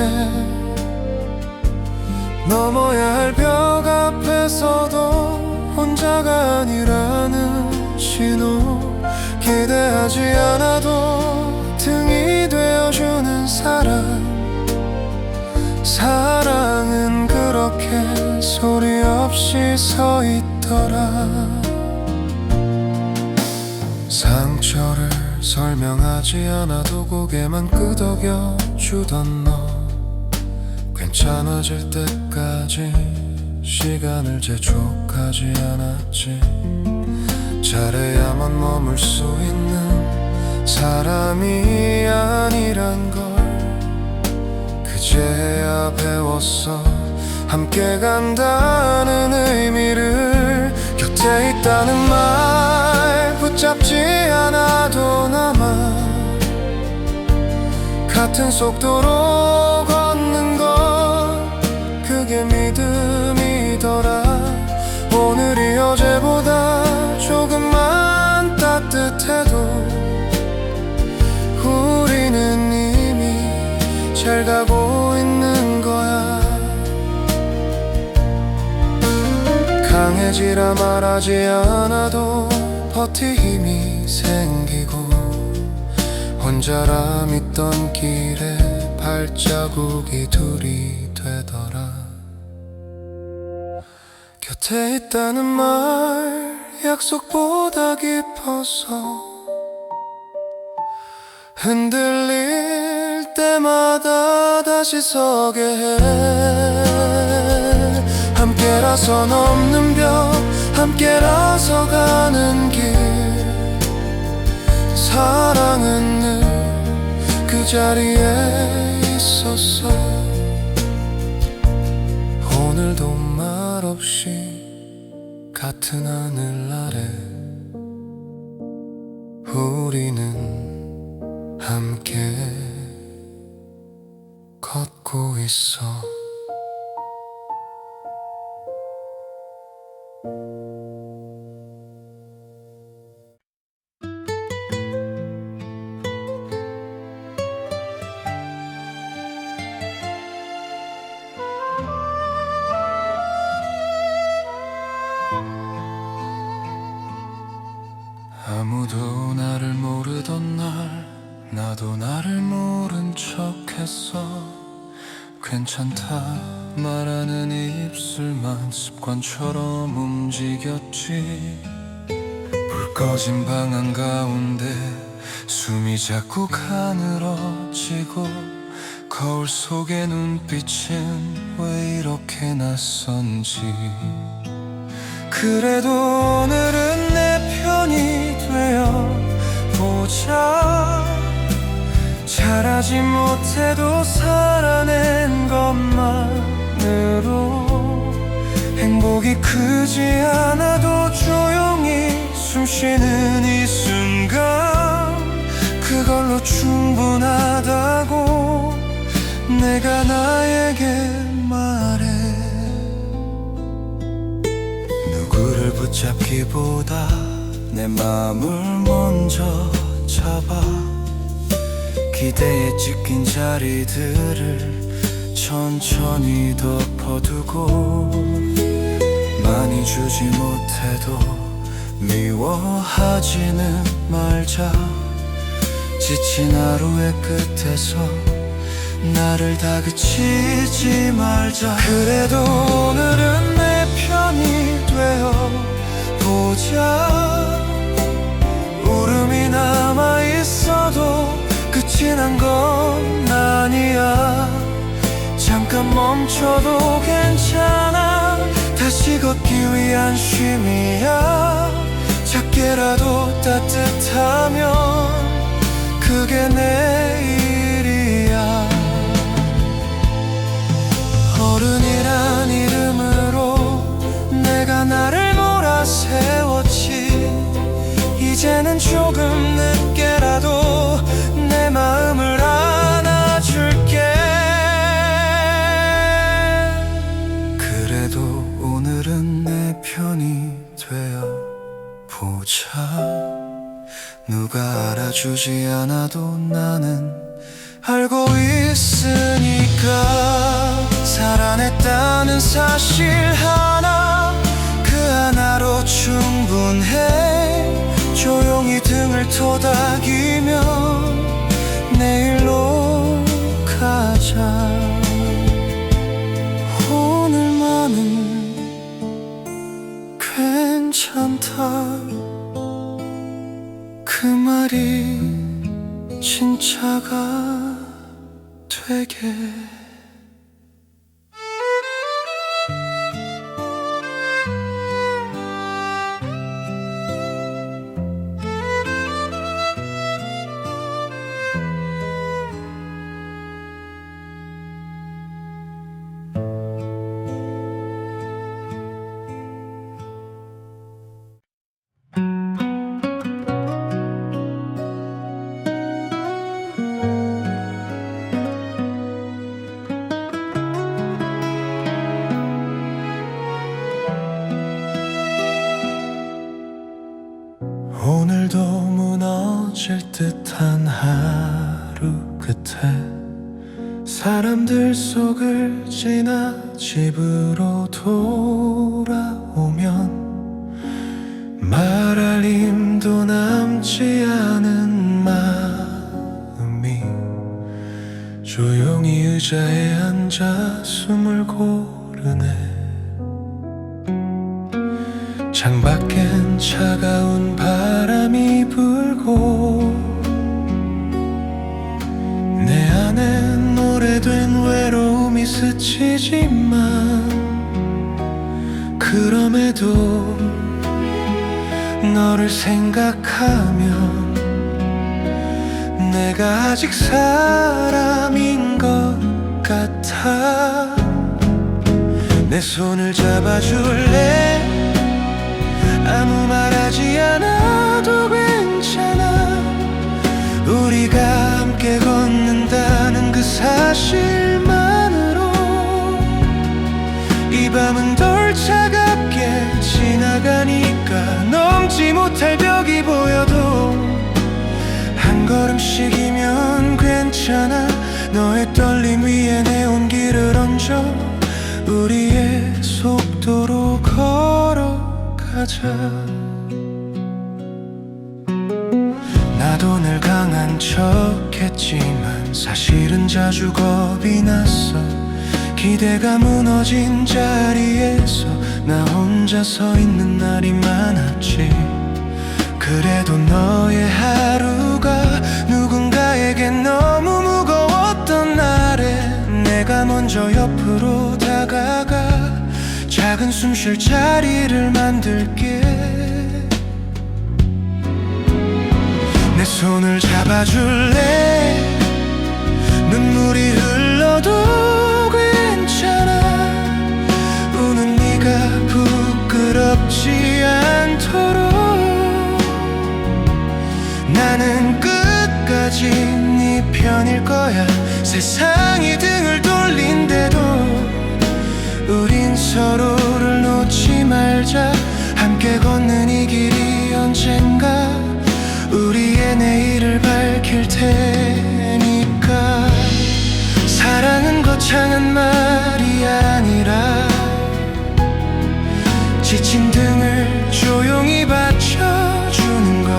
넘어야 할 벽 앞에서도 혼자가 아니라는 신호. 기대하지 않아도 등이 되어주는 사람. 사랑은 그렇게 소리 없이 서 있더라. 상처를 설명하지 않아도 고개만 끄덕여 주던 너. 괜찮아질 때까지 시간을 재촉하지 않았지. 잘해야만 머물 수 있는 사람이 아니란 걸 그제야 배웠어. 함께 간다는 의미를, 곁에 있다는 말 붙잡지 않아도 남아. 같은 속도로 걷는 것, 그게 믿음이더라. 오늘이 어제보다 조금만 따뜻해도 우리는 이미 잘 가고 있는 거야. 강해지라 말하지 않아도 버틸 힘이 생기고, 혼자라 믿던 길에 발자국이 둘이 되더라. 곁에 있다는 말 약속보다 깊어서 흔들릴 때마다 다시 서게 해. 함께라서 넘는 벽, 함께라서 가는 길. 사랑은 늘 그 자리에 있었어. 오늘도 말없이 같은 하늘 아래 우리는 함께 걷고 있어. 아무도 나를 모르던 날 나도 나를 모른 척했어. 괜찮다 말하는 입술만 습관처럼 움직였지. 불 꺼진 방 한가운데 숨이 자꾸 가늘어지고, 거울 속의 눈빛은 왜 이렇게 낯선지. 그래도 오늘은 내 편이 되어 보자. 잘하지 못해도 살아낸 것만으로 행복이 크지 않아도 조용히 숨 쉬는 이 순간, 그걸로 충분하다고 내가 나에게 말해. 누구를 붙잡기보다 내 마음을 먼저 잡아. 기대에 찢긴 자리들을 천천히 덮어두고, 많이 주지 못해도 미워하지는 말자. 지친 하루의 끝에서 나를 다그치지 말자. 그래도 오늘은 내 편이 되어 보자. 울음이 남아있어도 끝이 난 건 아니야. 잠깐 멈춰도 괜찮아. 다시 걷기 위한 쉼이야. 작게라도 따뜻하면 그게 내일이야. 어른이란 이름으로 내가 나를 몰아세웠지. 이제는 조금 늦게라도 내 마음을 안아줄게. 그래도 오늘은 내 편이 되어 보자. 누가 알아주지 않아도 나는 사실 하나, 그 하나로 충분해. 조용히 등을 토닥이며 내일로 가자. 오늘만은 괜찮다. 그 말이 진짜가 되게. 오늘도 무너질 듯한 하루 끝에 사람들 속을 지나 집으로 돌아오면 말할 힘도 남지 않은 마음이 조용히 의자에 앉아 숨을 고르네. 창밖엔 차가운 바람이 불고 내 안엔 오래된 외로움이 스치지만 그럼에도 너를 생각하면 내가 아직 사람인 것 같아. 내 손을 잡아줄래? 아무 말하지 않아도 괜찮아. 우리가 함께 걷는다는 그 사실만으로 이 밤은 덜 차갑게 지나가니까. 넘지 못할 벽이 보여도 한 걸음씩이면 괜찮아. 너의 떨림 위에 내 온기를 얹어 우리의 속도로 걸어가자. 나도 늘 강한 척 했지만 사실은 자주 겁이 났어. 기대가 무너진 자리에서 나 혼자 서 있는 날이 많았지. 그래도 너의 하루가 누군가에겐 너무 무거웠던 날에 내가 먼저 옆으로 다가가 작은 숨 쉴 자리를 만들게. 내 손을 잡아줄래? 눈물이 흘러도 괜찮아. 우는 네가 부끄럽지 않도록 나는 끝까지 네 편일 거야. 세상이 등을 돌린데도 우린 서로를 놓지 말자. 함께 걷는 이 길이 언젠가 우리의 내일을 밝힐 테니까. 사랑은 거창한 말이 아니라 지친 등을 조용히 받쳐주는 것.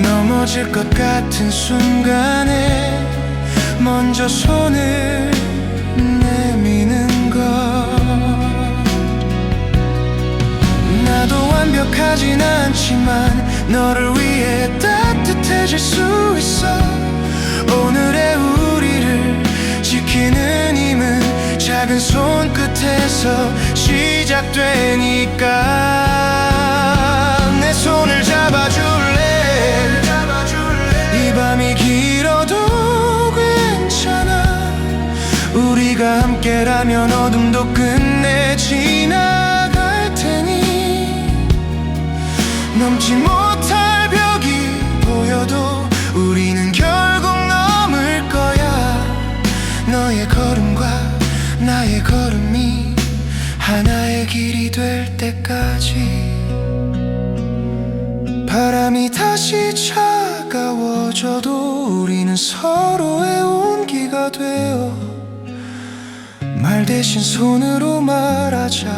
넘어질 것 같은 순간에 먼저 손을 내미는 것. 나도 완벽하진 않지만 너를 위해 따뜻해질 수 있어. 오늘의 우리를 지키는 힘은 작은 손끝에서 시작되니까. 내 손을 잡아줄래? 이 밤이 길어도 괜찮아. 우리가 함께라면 어둠도 끝내 지나갈 테니. 넘지 못할 벽이 보여도 우리는 결국 넘을 거야. 너의 걸음과 나의 걸음이 하나의 길이 될 때까지. 바람이 다시 차가워져도 우리는 서로의 온기가 되어 말 대신 손으로 말하자.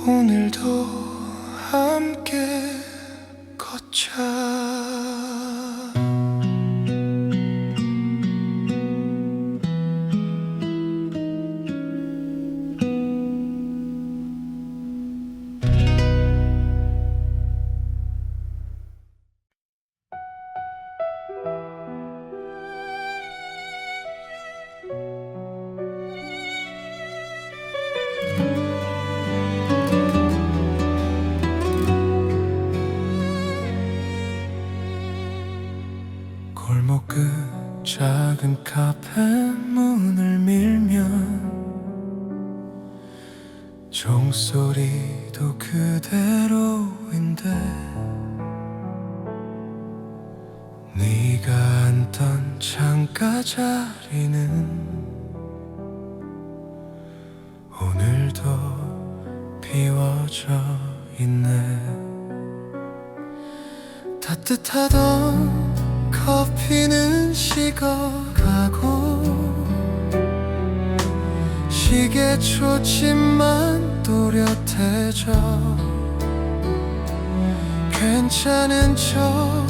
오늘도 함께 걷자. 골목 끝 작은 카페 문을 밀면 종소리도 그대로인데 네가 앉던 창가 자리는 오늘도 비워져 있네. 따뜻하던 커피는 식어가고 시계 초침만 또렷해져. 괜찮은 척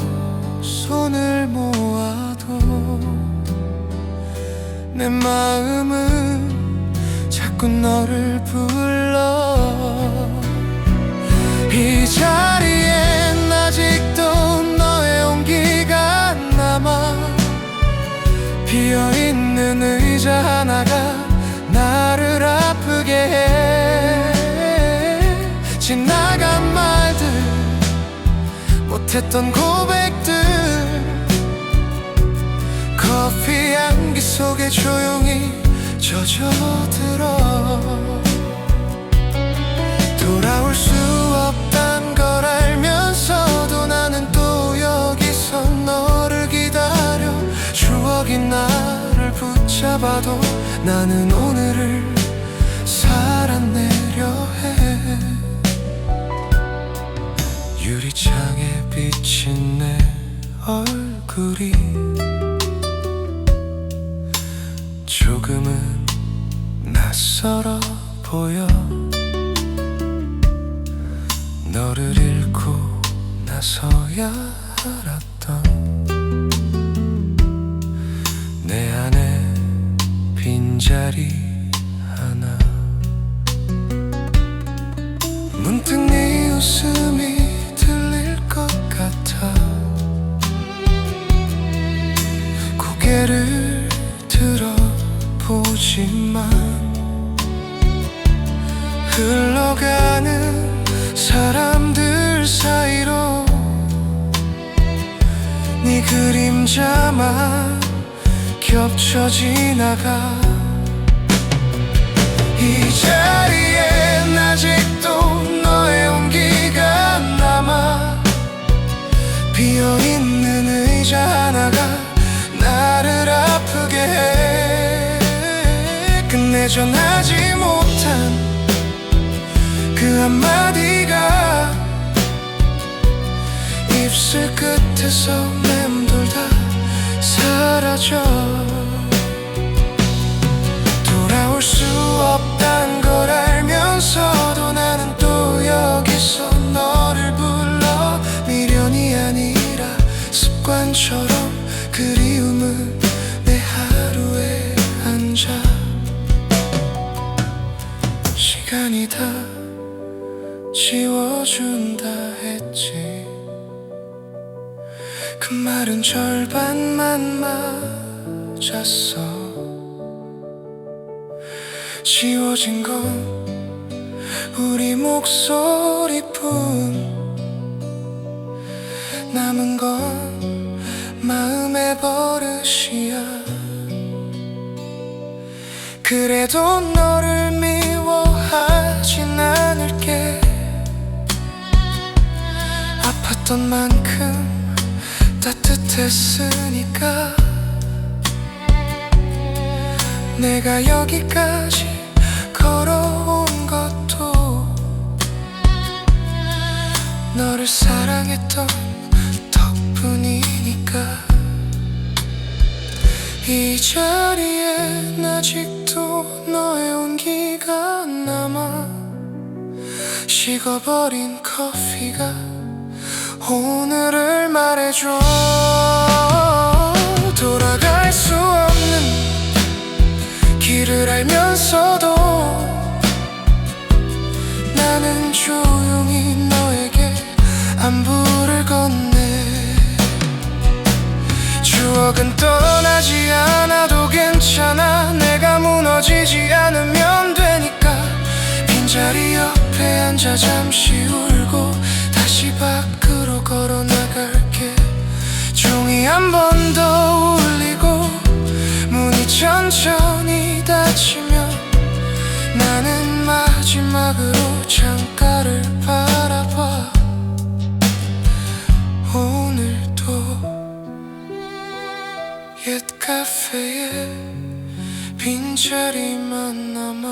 손을 모아도 내 마음은 자꾸 너를 불러. 이 자리엔 아직도 너의 온기가 남아. 비어있는 의자 하나가 나를 아프게 해. 지나간 말들, 못했던 고백들, 커피 향기 속에 조용히 젖어들어. 돌아올 수 없단 걸 알면서도 나는 또 여기서 너를 기다려. 추억이 나를 붙잡아도 나는 오늘을 살아내려 해. 유리창에 비친 내 얼굴이 조금은 낯설어 보여. 너를 잃고 나서야 알았던 내 안에 빈자리 하나. 문득 네 웃음이 들릴 것 같아. 고개를 들어보지만 흘러가는 사람들 사이로 네 그림자만 겹쳐 지나가. 이 자리엔 아직도 너의 온기가 남아. 비어있는 의자 하나가 나를 아프게 해. 끝내 전하지 못한 그 한마디가 입술 끝에서 맴돌다 사라져. 돌아올 수 없단 걸 알면서도 나는 또 여기서 너를 불러. 미련이 아니라 습관처럼 그리움은 내 하루에 앉아. 시간이 다 지워준다 했지. 그 말은 절반만 맞았어. 지워진 건 우리 목소리뿐. 남은 건 마음의 버릇이야. 그래도 너를 미워하진 않을게. 아팠던 만큼 따뜻했으니까. 내가 여기까지 걸어온 것도 너를 사랑했던 덕분이니까. 이 자리엔 아직도 너의 온기가 남아 식어버린 커피가 오늘을 말해줘. 돌아갈 수 없는 길을 알면서도 나는 조용히 너에게 안부를 건네. 추억은 떠나지 않아도 괜찮아. 내가 무너지지 않으면 되니까. 빈자리 옆에 앉아 잠시 울고 다시 밖으로 걸어 나갈게. 종이 한 번 더 울리고 문이 천천히 닫히면 나는 마지막으로 창가를 바라봐. 오늘도 옛 카페에 빈자리만 남아.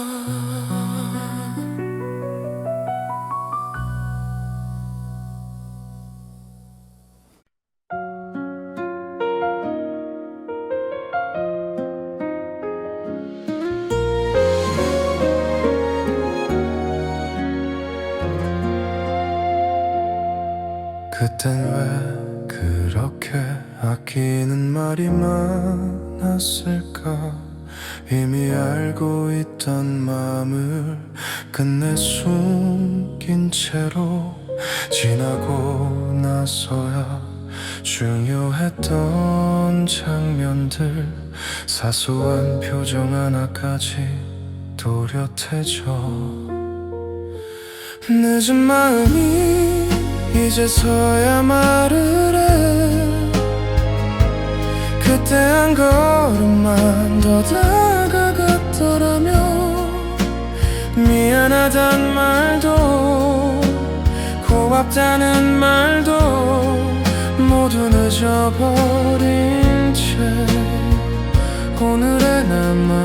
그땐 왜 그렇게 아끼는 말이 많았을까. 이미 알고 있던 마음을 끝내 숨긴 채로 지나고 나서야 중요했던 장면들, 사소한 표정 하나까지 또렷해져. 늦은 마음이 이제서야 말을 해. 그때 한 걸음만 더 다가갔더라면 미안하단 말도 고맙다는 말도 모두 늦어버린 채 오늘에 남아.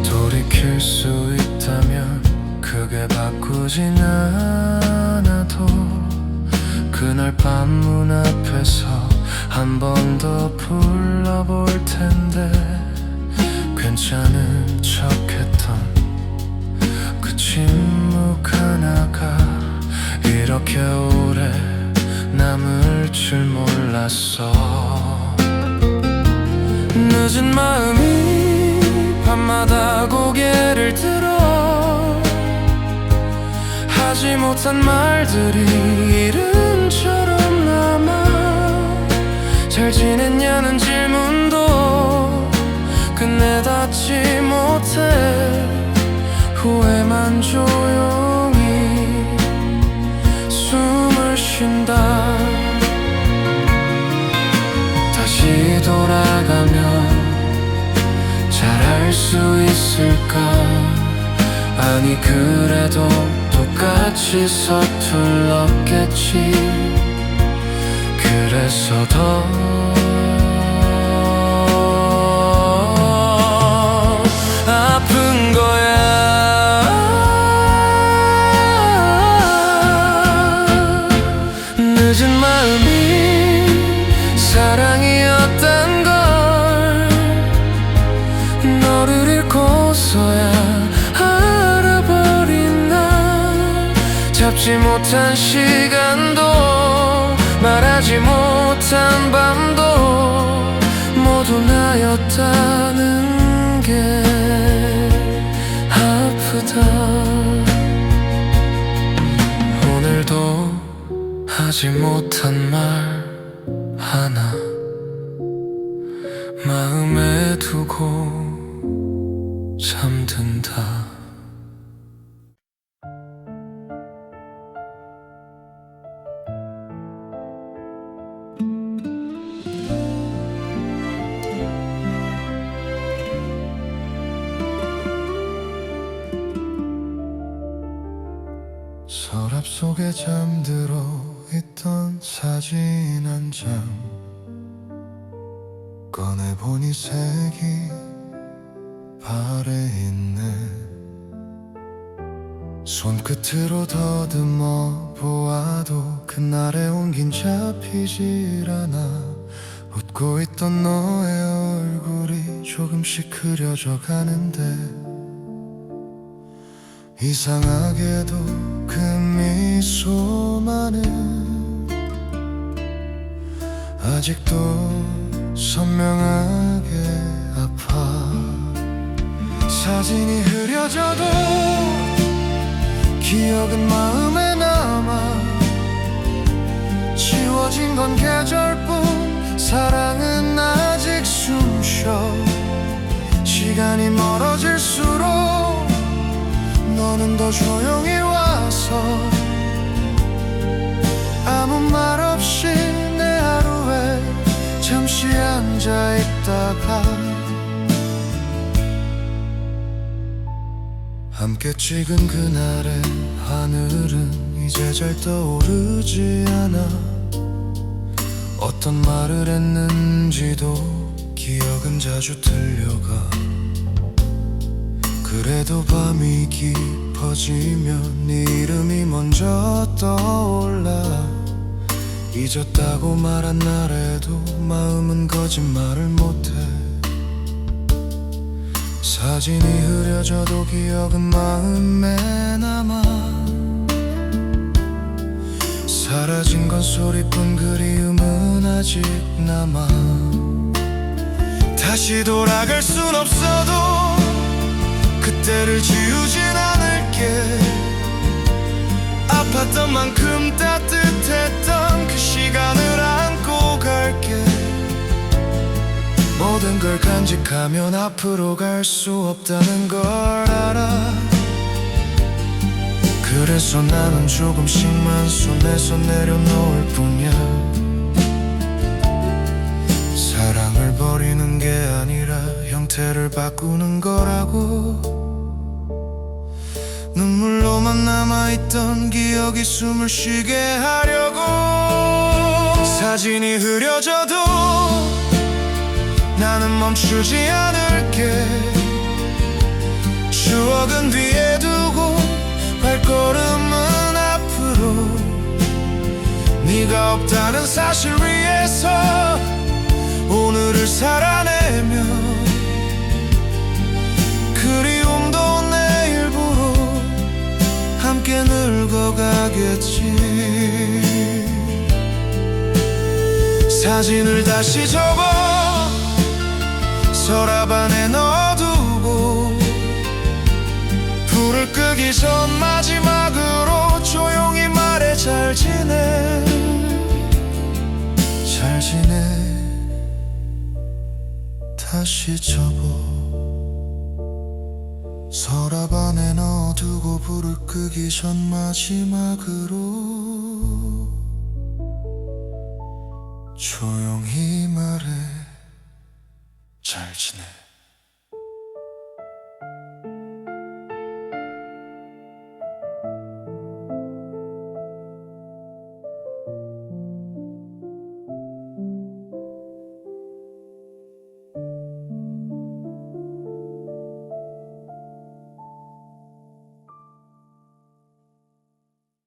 돌이킬 수 있다면 크게 바꾸진 않아도 그날 밤 문 앞에서 한 번 더 불러볼 텐데. 괜찮은 척했던 그 침묵 하나가 이렇게 오래 남을 줄 몰랐어. 늦은 마음이 밤마다 고개를 들어 하지 못한 말들이 이름처럼 남아. 잘 지냈냐는 질문도 끝내 닿지 못해. 후회만 조용히 숨을 쉰다. 다시 돌아가면 잘할 수 있을까. 아니 그래도 똑같이 서툴렀겠지. 그래서 더 아픈 거야. 늦은 마음이 사랑이었단 걸 너를 잃고서야 알아버린 날. 잡지 못한 시간도 말하지 못한 밤도 모두 나였다는 게 아프다. 오늘도 하지 못한 말 하나 마음에 두고 잠든다. 서랍 속에 잠들어 있던 사진 한 장 꺼내보니 색이 발에 있네. 손끝으로 더듬어 보아도 그날의 온긴 잡히질 않아. 웃고 있던 너의 얼굴이 조금씩 그려져 가는데 이상하게도 그 미소만은 아직도 선명하게 아파. 사진이 흐려져도 기억은 마음에 남아. 지워진 건 계절뿐 사랑은 아직 숨쉬어. 시간이 멀어질수록 너는 더 조용히 와서 아무 말 없이 내 하루에 잠시 앉아 있다가 함께 찍은 그날의 하늘은 이제 잘 떠오르지 않아. 어떤 말을 했는지도 기억은 자주 틀려가. 그래도 밤이 깊어지면 네 이름이 먼저 떠올라. 잊었다고 말한 날에도 마음은 거짓말을 못해. 사진이 흐려져도 기억은 마음에 남아. 사라진 건 소리뿐 그리움은 아직 남아. 다시 돌아갈 순 없어도 그때를 지우진 않을게. 아팠던 만큼 따뜻했던 그 시간을 안고 갈게. 모든 걸 간직하면 앞으로 갈 수 없다는 걸 알아. 그래서 나는 조금씩만 손에서 내려놓을 뿐이야. 사랑을 버리는 게 아니라 형태를 바꾸는 거라고. 눈물로만 남아있던 기억이 숨을 쉬게 하려고. 사진이 흐려져도 나는 멈추지 않을게. 추억은 뒤에 두고 발걸음은 앞으로. 네가 없다는 사실 위에서 오늘을 살아내며 그리움도 내일부로 함께 늙어가겠지. 사진을 다시 접어 서랍 안에 넣어두고 불을 끄기 전 마지막으로 조용히 말해 잘 지내. 잘 지내. 다시 접어 서랍 안에 넣어두고 불을 끄기 전 마지막으로 조용히 말해 잘 지내.